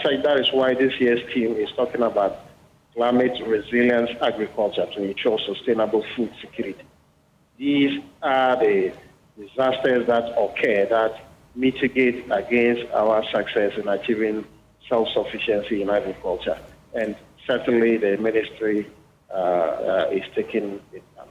such, that is why this year's team is talking about climate resilience agriculture to ensure sustainable food security. These are the disasters that occur that mitigate against our success in achieving self-sufficiency in agriculture. And certainly the ministry is taking it up.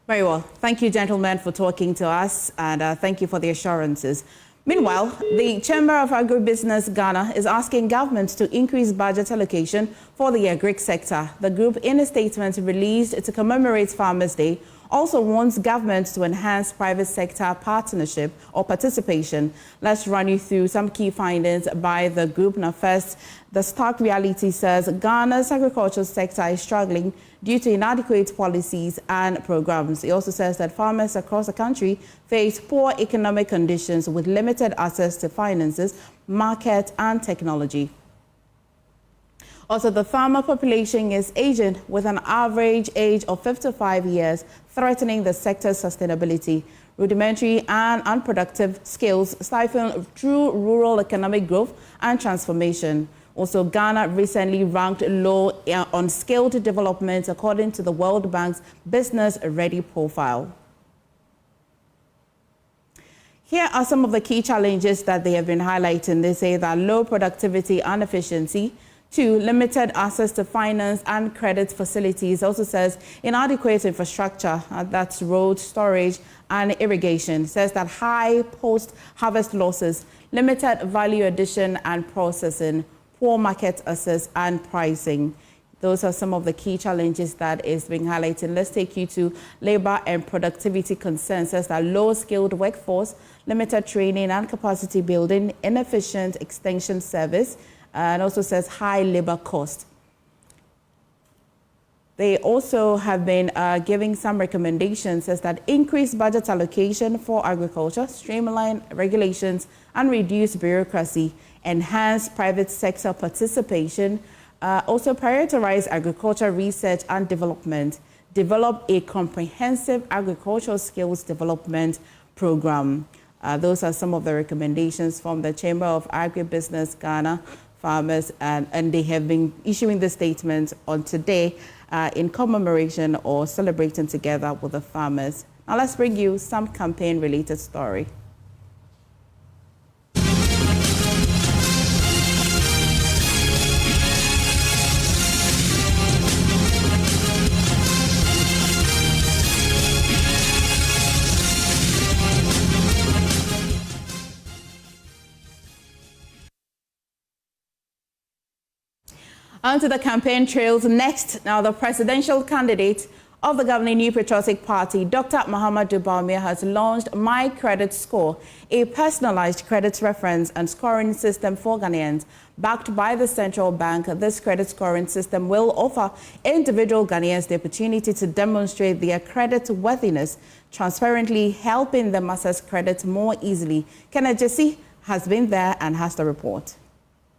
Very well. Thank you, gentlemen, for talking to us, and thank you for the assurances. Meanwhile, the Chamber of Agribusiness Ghana is asking government to increase budget allocation for the agric sector. The group, in a statement released to commemorate Farmers' Day, also wants government to enhance private sector partnership or participation. Let's run you through some key findings by the group. Now, first, the stark reality says Ghana's agricultural sector is struggling due to inadequate policies and programs. It also says that farmers across the country face poor economic conditions with limited access to finances, market, and technology. Also, the farmer population is aging with an average age of 55 years, threatening the sector's sustainability. Rudimentary and unproductive skills stifle true rural economic growth and transformation. Also, Ghana recently ranked low on skilled development according to the World Bank's Business Ready profile. Here are some of the key challenges that they have been highlighting. They say that low productivity and efficiency, 2, limited access to finance and credit facilities. Also says inadequate infrastructure, that's road, storage, and irrigation. Says that high post-harvest losses, limited value addition and processing, poor market access and pricing. Those are some of the key challenges that is being highlighted. Let's take you to labor and productivity concerns. Says that low-skilled workforce, limited training and capacity building, inefficient extension service, and also says high labor cost. They also have been giving some recommendations, says that increased budget allocation for agriculture, streamline regulations and reduce bureaucracy, enhance private sector participation, also prioritize agriculture research and development, develop a comprehensive agricultural skills development program. Those are some of the recommendations from the Chamber of Agribusiness Ghana farmers, and they have been issuing the statement on today in commemoration or celebrating together with the farmers. Now let's bring you some campaign-related story. Onto the campaign trails next. Now, the presidential candidate of the governing New Patriotic Party, Dr. Mahamudu Bawumia, has launched My Credit Score, a personalized credit reference and scoring system for Ghanaians. Backed by the central bank, this credit scoring system will offer individual Ghanaians the opportunity to demonstrate their credit worthiness, transparently helping them access credit more easily. Kenneth Jesse has been there and has the report.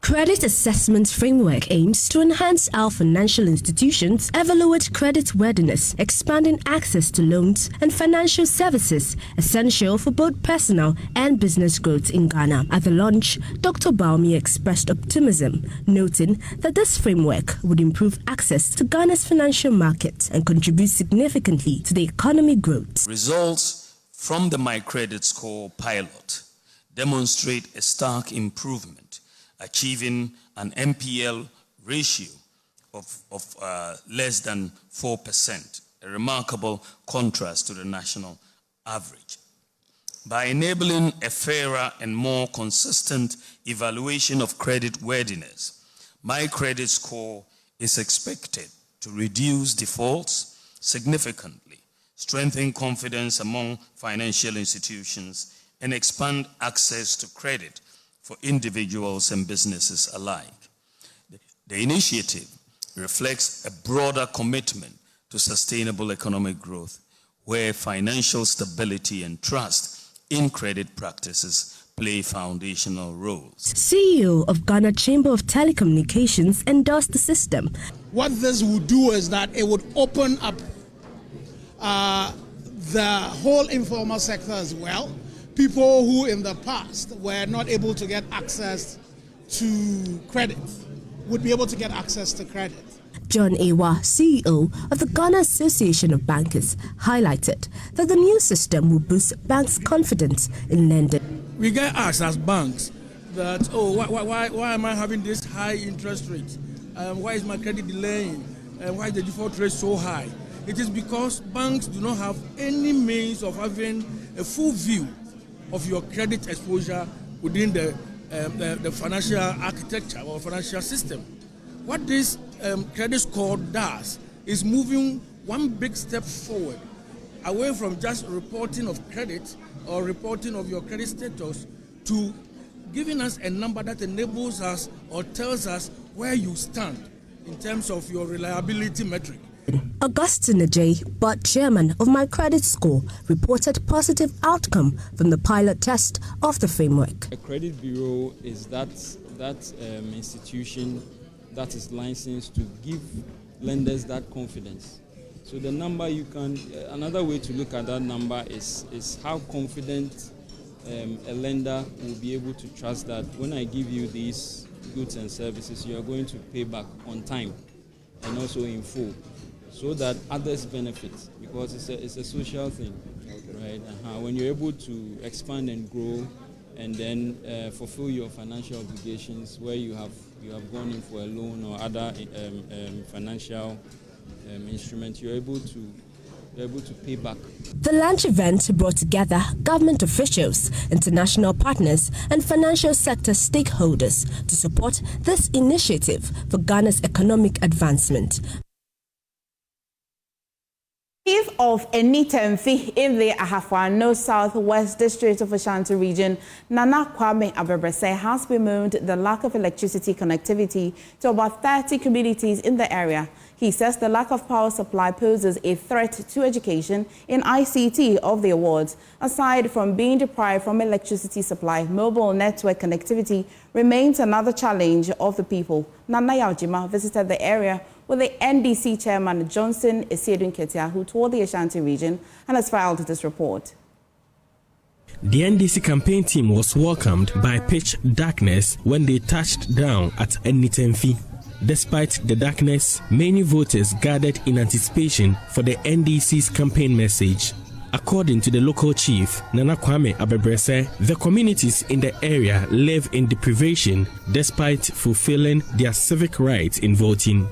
Credit assessment framework aims to enhance our financial institutions, evaluate credit worthiness, expanding access to loans and financial services essential for both personal and business growth in Ghana. At the launch, Dr. Baumi expressed optimism, noting that this framework would improve access to Ghana's financial market and contribute significantly to the economy growth. Results from the My Credit Score pilot demonstrate a stark improvement, achieving an NPL ratio of less than 4%, a remarkable contrast to the national average. By enabling a fairer and more consistent evaluation of credit worthiness, My Credit Score is expected to reduce defaults significantly, strengthen confidence among financial institutions, and expand access to credit for individuals and businesses alike. The initiative reflects a broader commitment to sustainable economic growth, where financial stability and trust in credit practices play foundational roles. CEO of Ghana Chamber of Telecommunications endorsed the system. What this would do is that it would open up the whole informal sector as well. People who in the past were not able to get access to credit would be able to get access to credit. John Ewa, CEO of the Ghana Association of Bankers, highlighted that the new system will boost banks' confidence in lending. We get asked as banks that, oh, why am I having this high interest rate? Why is my credit delaying? Why is the default rate so high? It is because banks do not have any means of having a full view of your credit exposure within the financial architecture or financial system. What this credit score does is moving one big step forward, away from just reporting of credit or reporting of your credit status to giving us a number that enables us or tells us where you stand in terms of your reliability metric. Augustine Ajay, board chairman of My Credit Score, reported positive outcome from the pilot test of the framework. A credit bureau is that institution that is licensed to give lenders that confidence. So the number another way to look at that number is how confident a lender will be able to trust that when I give you these goods and services, you are going to pay back on time and also in full, so that others benefit, because it's a social thing, right? When you're able to expand and grow and then fulfill your financial obligations where you have gone in for a loan or other financial instrument, you're able to pay back. The launch event brought together government officials, international partners, and financial sector stakeholders to support this initiative for Ghana's economic advancement. Chief of Enitemfi in the Ahafwano Southwest District of Ashanti Region, Nana Kwame Abebrese, has bemoaned the lack of electricity connectivity to about 30 communities in the area. He says the lack of power supply poses a threat to education in ICT of the awards. Aside from being deprived from electricity supply, mobile network connectivity remains another challenge of the people. Nana Yaujima visited the area with the NDC chairman Johnson Esiedun Ketia, who toured the Ashanti region and has filed this report. The NDC campaign team was welcomed by pitch darkness when they touched down at Enitemfi. Despite the darkness, many voters gathered in anticipation for the NDC's campaign message. According to the local chief, Nana Kwame Abebrese, the communities in the area live in deprivation despite fulfilling their civic rights in voting.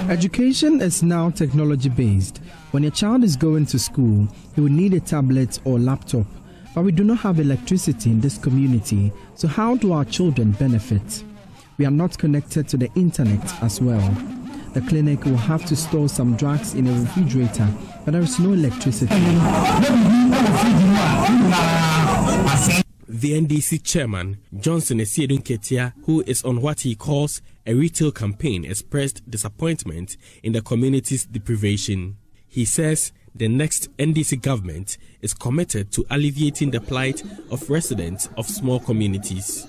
Education is now technology-based. When a child is going to school, he will need a tablet or laptop. But we do not have electricity in this community, so how do our children benefit? We are not connected to the internet as well. The clinic will have to store some drugs in a refrigerator, but there is no electricity. The NDC chairman, Johnson Esiedun Ketia, who is on what he calls a retail campaign, expressed disappointment in the community's deprivation. He says The next NDC government is committed to alleviating the plight of residents of small communities.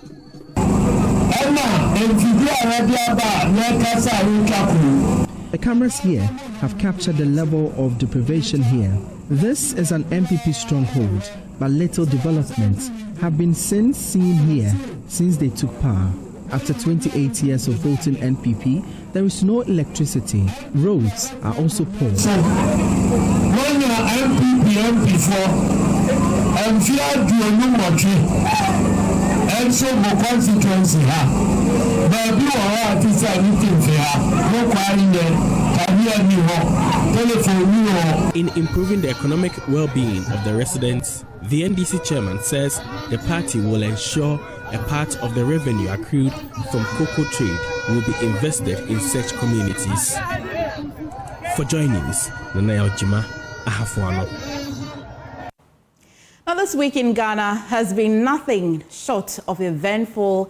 The cameras here have captured the level of deprivation here. This is an MPP stronghold, but little developments have been seen here since they took power. After 28 years of voting NPP, there is no electricity. Roads are also poor. So, when you're MPP and fear and so the constituency but you are to say anything in improving the economic well-being of the residents, the NDC chairman says the party will ensure a part of the revenue accrued from cocoa trade will be invested in such communities. For Joy News, Nana Ojima, Ahafuano. Now, this week in Ghana has been nothing short of eventful,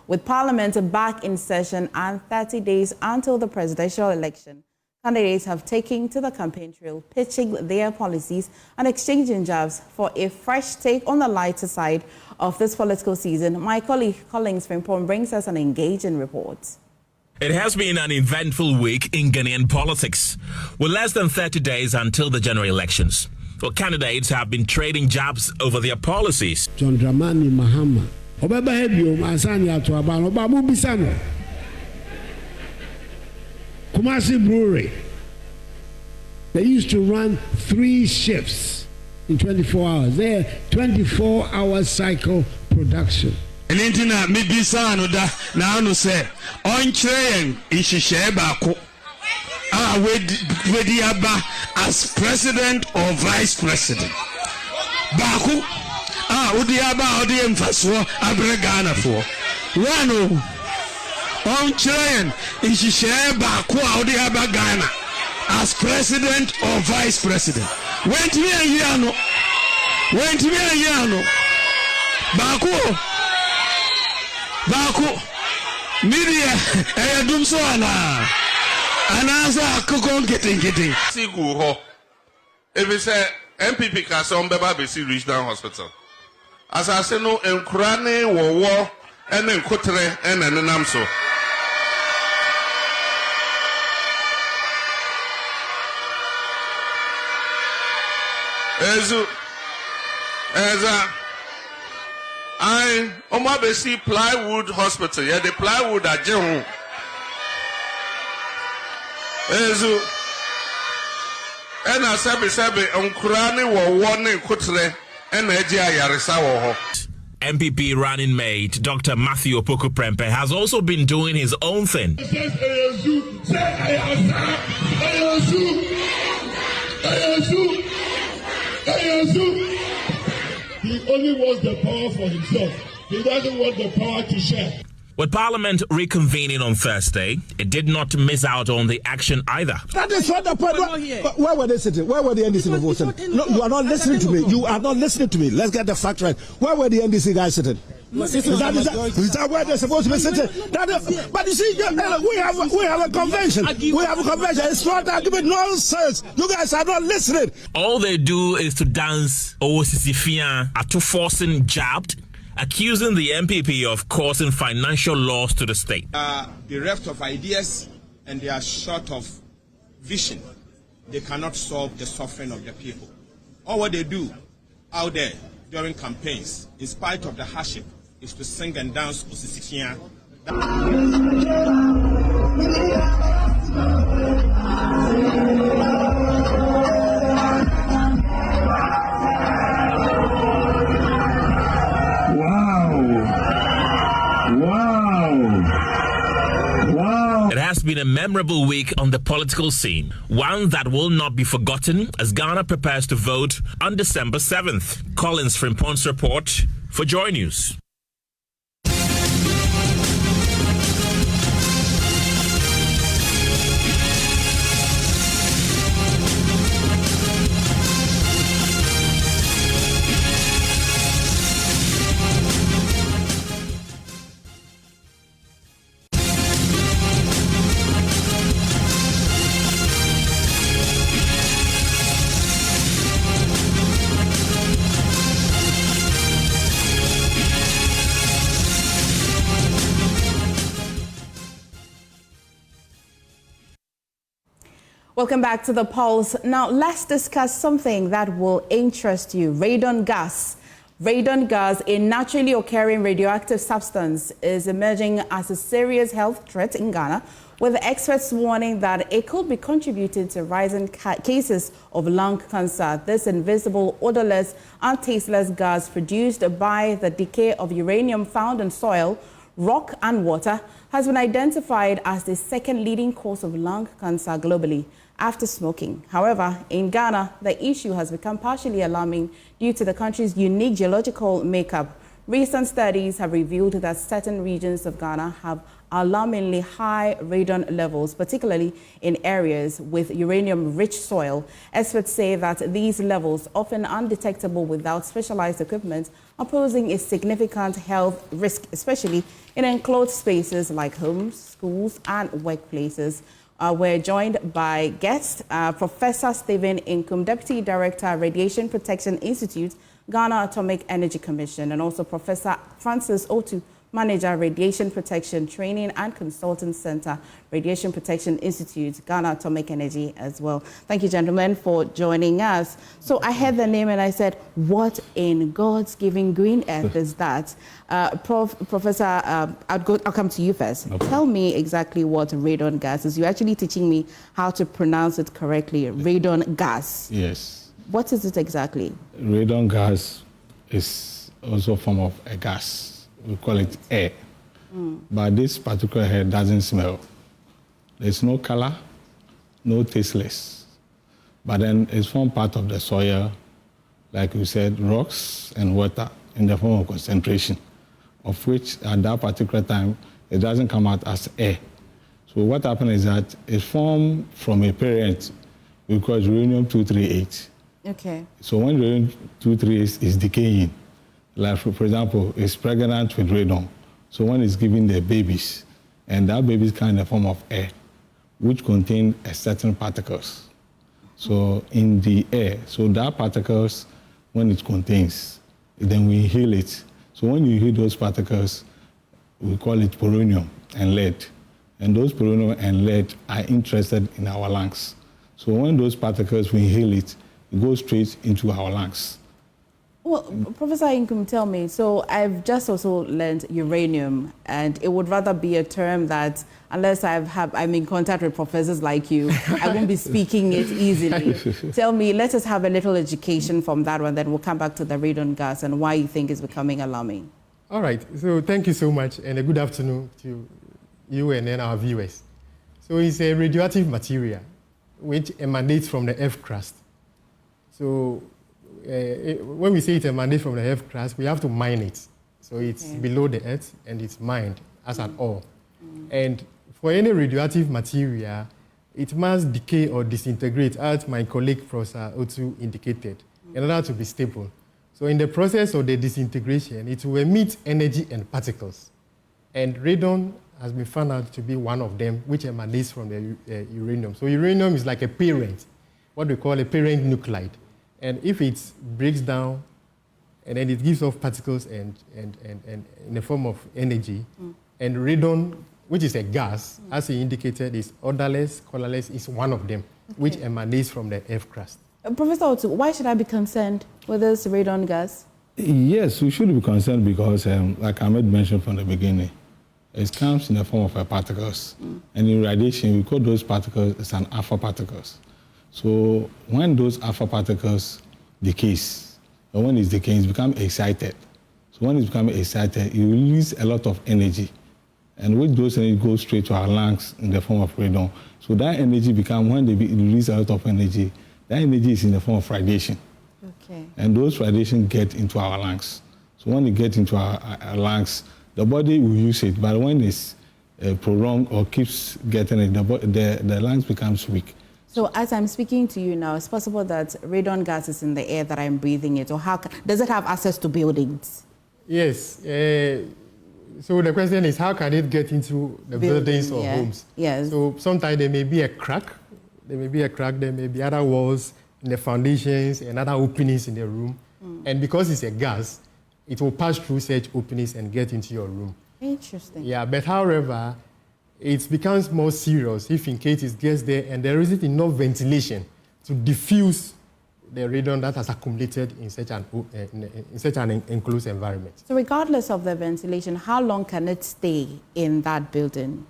with Parliament back in session and 30 days until the presidential election. Candidates have taken to the campaign trail, pitching their policies and exchanging jabs. For a fresh take on the lighter side of this political season, my colleague Collins Frimpong brings us an engaging report. It has been an eventful week in Ghanaian politics, with less than 30 days until the general elections. Well, candidates have been trading jabs over their policies. John Dramani Mahama. Kumasi Brewery. They used to run 3 shifts in 24 hours. They're 24-hour cycle production. And intina mibisa no da na anu se onkyerɛ ihyehyɛ baako a wedi aba as president or vice president baako a odi aba odi emfaso abre Ghana for one onkyerɛ ihyehyɛ baako a odi aba Ghana as president or vice president wentimi ayia no baako media dum so ana anaza kokon getting sigu ho if it's a MPP ka so mbeba be si regional hospital asase no enkura ne wowo ene nkotre ene nenam so Eza I Omabesi Plywood Hospital. Yeah, the plywood at Jehu. Ezu. And I sabi Unkurani were warning Kutre and Ejia Yarisa wo. MPP running mate Dr. Matthew Opoku Prempeh has also been doing his own thing. He only wants the power for himself. He doesn't want the power to share. With Parliament reconvening on Thursday, it did not miss out on the action either. That is what the point. Where were they sitting? Where were the NDC voting? No, you are not listening to me. You are not listening to me. Let's get the fact right. Where were the NDC guys sitting? Is that where they're supposed to be sitting? But you see, we have a convention. We have a convention. It's not argument nonsense. You guys are not listening. All they do is to dance Owosisifia at forcing jabbed, accusing the MPP of causing financial loss to the state. Bereft of ideas and they are short of vision. They cannot solve the suffering of the people. All what they do out there during campaigns, in spite of the hardship, is to sing and dance Osisikia. It has been a memorable week on the political scene, one that will not be forgotten as Ghana prepares to vote on December 7th. Collins Frimpong's report for Joy News. Welcome back to the Pulse. Now, let's discuss something that will interest you. Radon gas. Radon gas, a naturally occurring radioactive substance, is emerging as a serious health threat in Ghana, with experts warning that it could be contributing to rising cases of lung cancer. This invisible, odorless, and tasteless gas produced by the decay of uranium found in soil, rock, and water has been identified as the second leading cause of lung cancer globally after smoking. However, in Ghana, the issue has become partially alarming due to the country's unique geological makeup. Recent studies have revealed that certain regions of Ghana have alarmingly high radon levels, particularly in areas with uranium-rich soil. Experts say that these levels, often undetectable without specialized equipment, are posing a significant health risk, especially in enclosed spaces like homes, schools, and workplaces. We're joined by guest Professor Stephen Inkum, Deputy Director, Radiation Protection Institute, Ghana Atomic Energy Commission, and also Professor Francis Otu, Manager, Radiation Protection Training and Consultant Center, Radiation Protection Institute, Ghana Atomic Energy as well. Thank you, gentlemen, for joining us. So I heard the name and I said, what in God's given green earth is that? Professor, I'll come to you first. Okay. Tell me exactly what radon gas is. You're actually teaching me how to pronounce it correctly. Radon gas. Yes. What is it exactly? Radon gas is also a form of a gas. We call it air. But this particular air doesn't smell. There's no color, no tasteless. But then it's formed part of the soil, like we said, rocks and water in the form of concentration, of which at that particular time, it doesn't come out as air. So what happens is that it's formed from a parent we call uranium-238. Okay. So when uranium-238 is decaying, like for example, it's pregnant with radon. So when it's giving the babies, and that babies come in the form of air, which contain a certain particles. So in the air, so that particles, when it contains, then we inhale it. So when you inhale those particles, we call it polonium and lead. And those polonium and lead are interested in our lungs. So when those particles, we inhale it, it goes straight into our lungs. Well, Professor Inkum, tell me, so I've just also learned uranium, and it would rather be a term that, unless I'm in contact with professors like you, I won't be speaking it easily. Tell me, let us have a little education from that one, then we'll come back to the radon gas and why you think it's becoming alarming. All right, so thank you so much, and a good afternoon to you and then our viewers. So it's a radioactive material which emanates from the earth crust. So when we say it emanates from the earth crust, we have to mine it. So it's below the earth and it's mined as an ore. And for any radioactive material, it must decay or disintegrate, as my colleague Professor Otu indicated, in order to be stable. So in the process of the disintegration, it will emit energy and particles. And radon has been found out to be one of them, which emanates from the uranium. So uranium is like a parent, what we call a parent nuclide. And if it breaks down, and then it gives off particles and in the form of energy, and radon, which is a gas, as he indicated, is odorless, colorless, is one of them, which emanates from the earth crust. Professor Otu, why should I be concerned with this radon gas? Yes, we should be concerned because, like Ahmed mentioned from the beginning, it comes in the form of particles. And in radiation, we call those particles as an alpha particles. So when those alpha particles decays, or when it's decaying, it becomes excited. So when it's becoming excited, it releases a lot of energy. And with those energy goes straight to our lungs in the form of radon. So that energy becomes, when they release a lot of energy, that energy is in the form of radiation. Okay. And those radiation get into our lungs. So when they get into our lungs, the body will use it. But when it's prolonged or keeps getting it, the lungs becomes weak. So as I'm speaking to you now, it's possible that radon gas is in the air that I'm breathing it, or does it have access to buildings? Yes. So the question is, how can it get into the buildings or homes? Yes. So sometimes there may be a crack. There may be other walls in the foundations and other openings in the room. And because it's a gas, it will pass through such openings and get into your room. Interesting. Yeah, but however, it becomes more serious if in case it gets there and there isn't enough ventilation to diffuse the radon that has accumulated in such an enclosed environment. So regardless of the ventilation, how long can it stay in that building?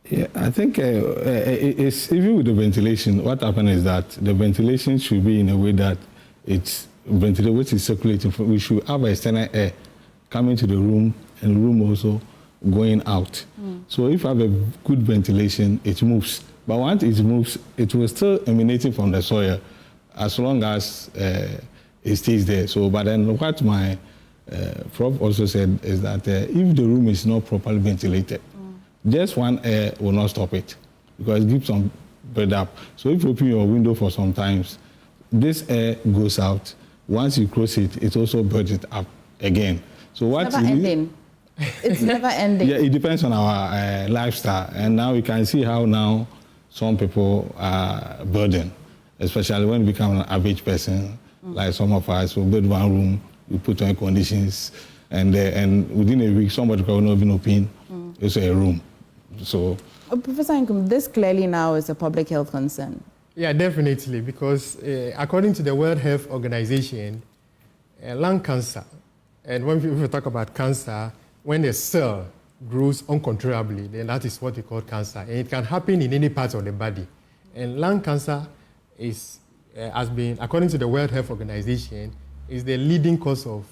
Yeah, I think it's even with the ventilation, what happens is that the ventilation should be in a way that it's ventilated, which is circulating. We should have external air coming to the room and the room also going out. So if you have a good ventilation, it moves. But once it moves, it will still emanating from the soil as long as it stays there. So, but then what my prof also said is that if the room is not properly ventilated, just one air will not stop it because it keeps on build up. So if you open your window for some times, this air goes out. Once you close it, it also builds it up again. So what it's never ending. It's never ending. Yeah, it depends on our lifestyle. And now we can see how now some people are burdened, especially when we become an average person, like some of us, we build one room, we put on conditions, and within a week, somebody can not even open it's a room. So, Professor Nkum, this clearly now is a public health concern. Yeah, definitely, because according to the World Health Organization, lung cancer, and when people talk about cancer, when a cell grows uncontrollably, then that is what we call cancer. And it can happen in any part of the body. And lung cancer has been, according to the World Health Organization, is the leading cause of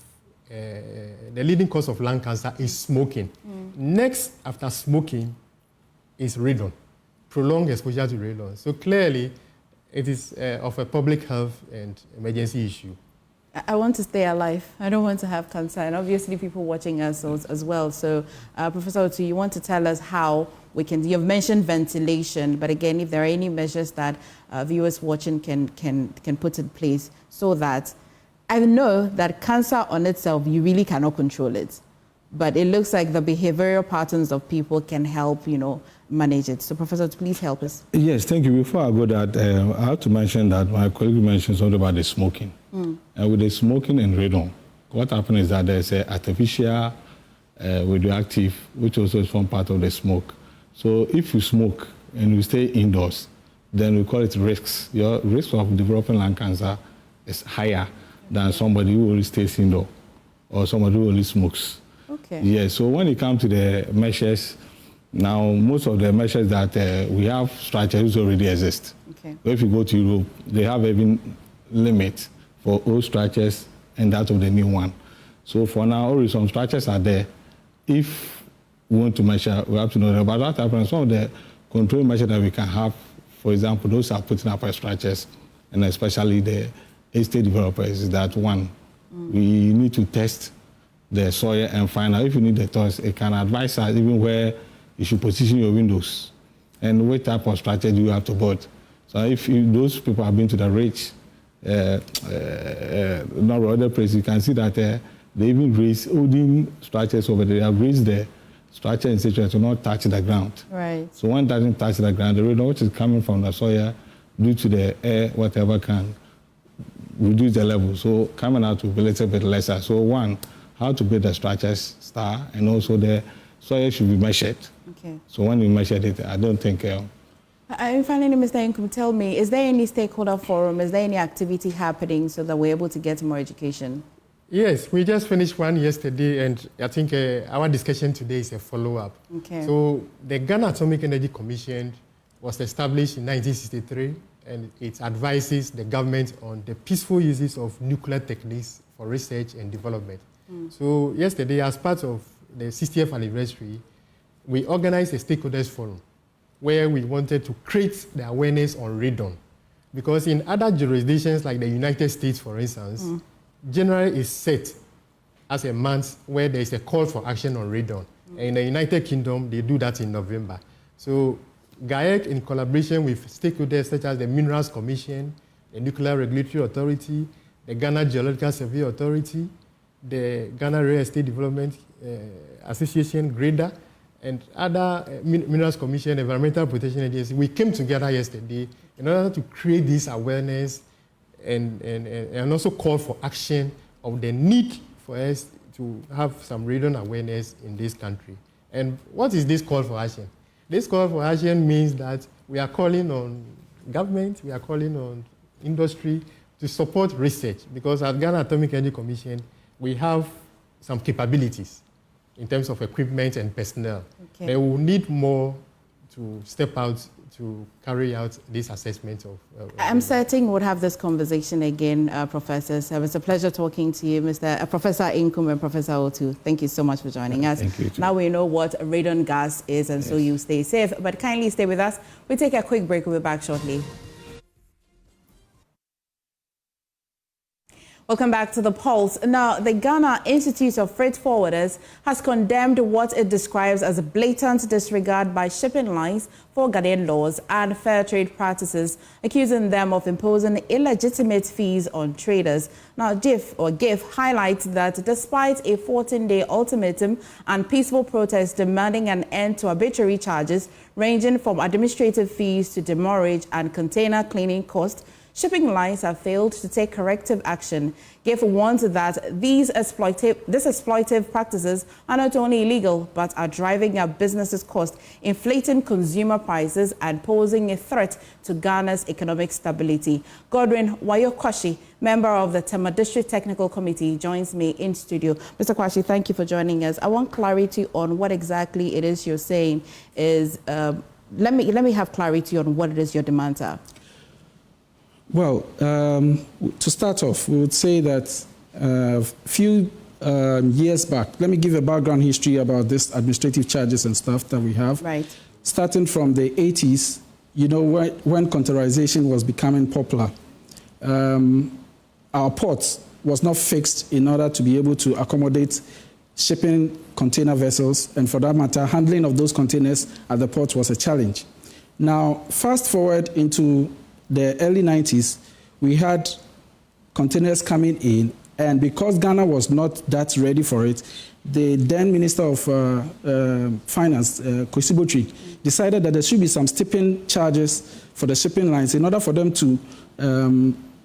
lung cancer is smoking. Next after smoking is radon, prolonged exposure to radon. So clearly, it is of a public health and emergency issue. I want to stay alive. I don't want to have cancer. And obviously people watching us as well. So Professor Otu, you want to tell us how we can, you've mentioned ventilation, but again, if there are any measures that viewers watching can put in place so that, I know that cancer on itself, you really cannot control it. But it looks like the behavioral patterns of people can help, manage it. So Professor, please help us. Yes, thank you. Before I go that, I have to mention that my colleague mentioned something about the smoking. And with the smoking and radon, what happens is that there's an artificial radioactive, which also is one part of the smoke. So if you smoke and you stay indoors, then we call it risks. Your risk of developing lung cancer is higher than somebody who only stays indoor or somebody who only smokes. Okay. Yeah, so when it comes to the measures, now most of the measures that we have structures already exist. Okay. If you go to Europe, they have even limit for old structures and that of the new one. So for now, already some structures are there. If we want to measure, we have to know that. But what happens, some of the control measures that we can have, for example, those are putting up our structures, and especially the estate developers, is that one, we need to test the soil and find out if you need the test. It can advise us even where you should position your windows and what type of structure do you have to build. So if those people have been to the rich, not other places, you can see that they even raise holding structures over there. They have raised the structure in such a way to not touch the ground. Right. So when it doesn't touch the ground, the radon which is coming from the soil due to the air, whatever, can reduce the level. So coming out will be a little bit lesser. So one, how to build the structures star, and also the soil should be measured. Okay. So when you measure it, I don't think... finally, Mr. Nkum, tell me, is there any stakeholder forum? Is there any activity happening so that we're able to get more education? Yes, we just finished one yesterday, and I think our discussion today is a follow-up. Okay. So the Ghana Atomic Energy Commission was established in 1963, and it advises the government on the peaceful uses of nuclear techniques for research and development. So yesterday, as part of the 60th anniversary, we organized a stakeholders forum where we wanted to create the awareness on radon. Because in other jurisdictions like the United States, for instance, January is set as a month where there is a call for action on radon. And in the United Kingdom, they do that in November. So GAEC, in collaboration with stakeholders such as the Minerals Commission, the Nuclear Regulatory Authority, the Ghana Geological Survey Authority, the Ghana Real Estate Development Association, GREDA, and other Minerals Commission, Environmental Protection Agency, we came together yesterday in order to create this awareness and also call for action of the need for us to have some radon awareness in this country. And what is this call for action? This call for action means that we are calling on government, we are calling on industry to support research, because at Ghana Atomic Energy Commission, we have some capabilities in terms of equipment and personnel. Okay. They will need more to step out to carry out this assessment of... I'm certain we'll have this conversation again, professors. It was a pleasure talking to you, Professor Inkum and Professor Otu. Thank you so much for joining us. Thank you. Now we know what radon gas is, and so you stay safe. But kindly stay with us. We'll take a quick break. We'll be back shortly. Welcome back to The Pulse. Now, the Ghana Institute of Freight Forwarders has condemned what it describes as a blatant disregard by shipping lines for Ghanaian laws and fair trade practices, accusing them of imposing illegitimate fees on traders. Now, GIF highlights that despite a 14-day ultimatum and peaceful protests demanding an end to arbitrary charges ranging from administrative fees to demurrage and container cleaning costs, shipping lines have failed to take corrective action. GIF warns that these exploitive practices are not only illegal, but are driving up businesses' costs, inflating consumer prices, and posing a threat to Ghana's economic stability. Godwin Wayo-Kwashi, member of the Tema District Technical Committee, joins me in studio. Mr. Kwashi, thank you for joining us. I want clarity on what exactly it is you're saying. Let me have clarity on what it is your demands are. Well, to start off, we would say that a few years back, let me give a background history about this administrative charges and stuff that we have. Right. Starting from the 80s, you know, when containerization was becoming popular, our ports was not fixed in order to be able to accommodate shipping container vessels, and for that matter, handling of those containers at the port was a challenge. Now, fast forward into the early 90s, we had containers coming in, and because Ghana was not that ready for it, the then Minister of Finance, Kwesi Botry, decided that there should be some stipend charges for the shipping lines in order for them to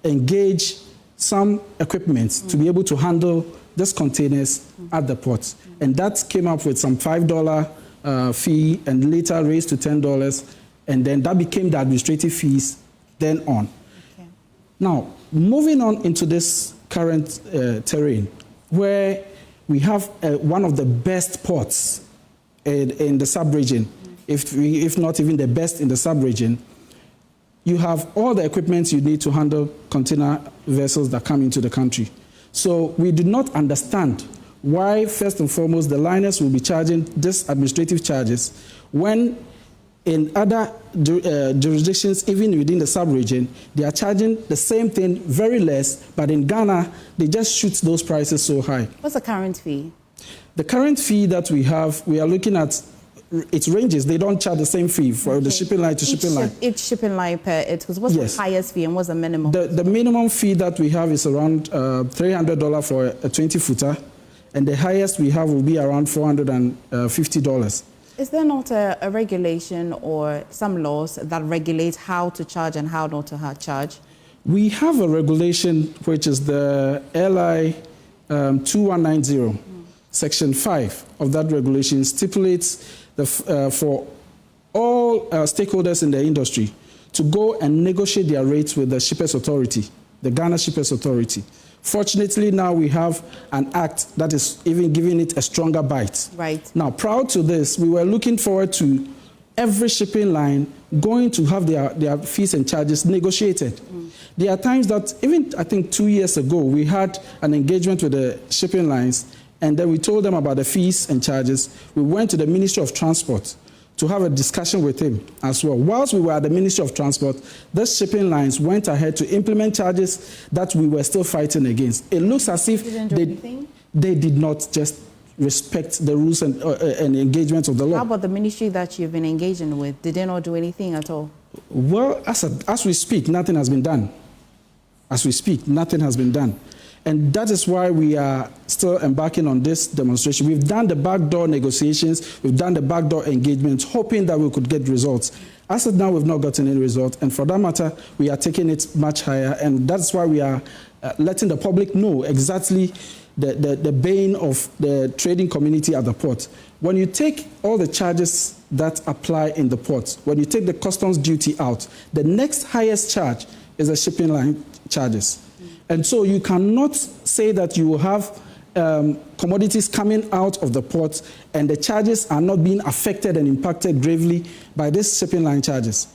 engage some equipment to be able to handle these containers at the port. And that came up with some $5 fee and later raised to $10, and then that became the administrative fees then on. Okay. Now, moving on into this current terrain, where we have one of the best ports in the sub-region, if not even the best in the sub-region, you have all the equipment you need to handle container vessels that come into the country. So we do not understand why, first and foremost, the liners will be charging these administrative charges when in other jurisdictions, even within the sub-region, they are charging the same thing, very less, but in Ghana, they just shoot those prices so high. What's the current fee? The current fee that we have, we are looking at, it ranges. They don't charge the same fee for the shipping line to shipping line. Each shipping line what's the highest fee and what's the minimum? The minimum fee that we have is around $300 for a 20-footer, and the highest we have will be around $450. Is there not a regulation or some laws that regulate how to charge and how not to charge? We have a regulation which is the LI 2190. Section 5 of that regulation stipulates for all stakeholders in the industry to go and negotiate their rates with the Shippers Authority, the Ghana Shippers Authority. Fortunately, now we have an act that is even giving it a stronger bite. Right. Now, prior to this, we were looking forward to every shipping line going to have their fees and charges negotiated. There are times that, even I think 2 years ago, we had an engagement with the shipping lines, and then we told them about the fees and charges. We went to the Ministry of Transport to have a discussion with him as well. Whilst we were at the Ministry of Transport, the shipping lines went ahead to implement charges that we were still fighting against. It looks as if they did not just respect the rules and engagement of the law. How about the ministry that you've been engaging with? Did they not do anything at all? Well, as we speak, nothing has been done. As we speak, nothing has been done. And that is why we are still embarking on this demonstration. We've done the backdoor negotiations, we've done the backdoor engagements, hoping that we could get results. As of now, we've not gotten any results, and for that matter, we are taking it much higher, and that's why we are letting the public know exactly the bane of the trading community at the port. When you take all the charges that apply in the port, when you take the customs duty out, the next highest charge is the shipping line charges. And so you cannot say that you will have commodities coming out of the port and the charges are not being affected and impacted gravely by these shipping line charges.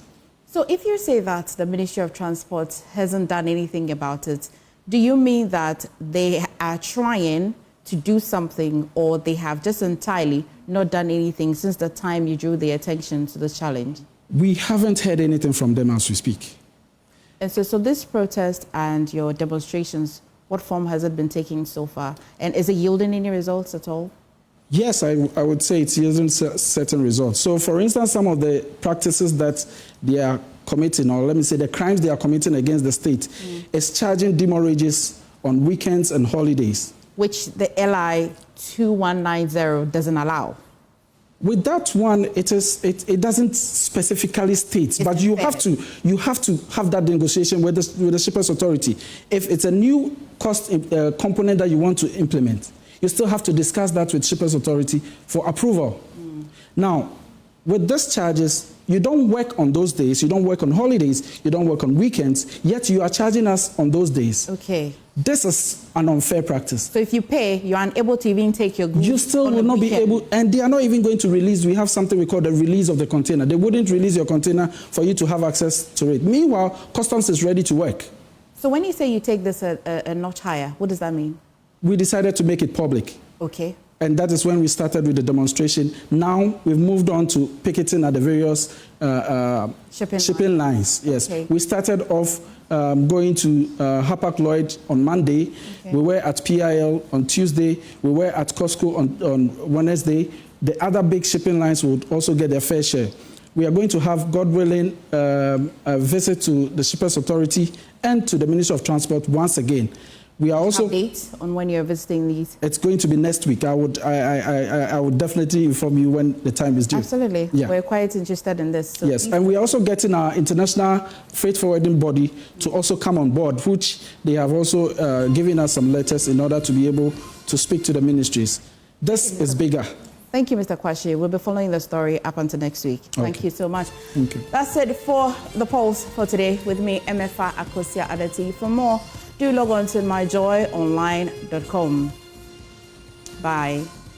So if you say that the Ministry of Transport hasn't done anything about it, do you mean that they are trying to do something, or they have just entirely not done anything since the time you drew their attention to this challenge? We haven't heard anything from them as we speak. And so this protest and your demonstrations, what form has it been taking so far? And is it yielding any results at all? Yes, I would say it's yielding certain results. So, for instance, some of the practices that they are committing, or let me say the crimes they are committing against the state, is charging demurrages on weekends and holidays. Which the LI 2190 doesn't allow. With that one, it doesn't specifically state, but you have to have that negotiation with the Shippers Authority. If it's a new cost component that you want to implement, you still have to discuss that with Shippers Authority for approval. Now, with these charges, you don't work on those days, you don't work on holidays, you don't work on weekends, yet you are charging us on those days. Okay. This is an unfair practice. So if you pay, you are unable to even take your goods. You still will not be able, and they are not even going to release. We have something we call the release of the container. They wouldn't release your container for you to have access to it. Meanwhile, customs is ready to work. So when you say you take this a notch higher, what does that mean? We decided to make it public. Okay. And that is when we started with the demonstration. Now we've moved on to picketing at the various shipping lines. Yes. Okay. We started off going to Hapag-Lloyd on Monday. Okay. We were at PIL on Tuesday. We were at Costco on Wednesday. The other big shipping lines would also get their fair share. We are going to have, God willing, a visit to the Shippers Authority and to the Ministry of Transport once again. We are also dates on when you're visiting these. It's going to be next week. I would definitely inform you when the time is due. Absolutely. Yeah. We're quite interested in this. So yes, and we're also getting our international freight forwarding body to also come on board, which they have also given us some letters in order to be able to speak to the ministries. This is bigger. Thank you, Mr. Kwashi. We'll be following the story up until next week. Okay. Thank you so much. Thank you. That's it for the Pulse for today with me, MFA Akosia Adati. For more, do log on to myjoyonline.com. Bye.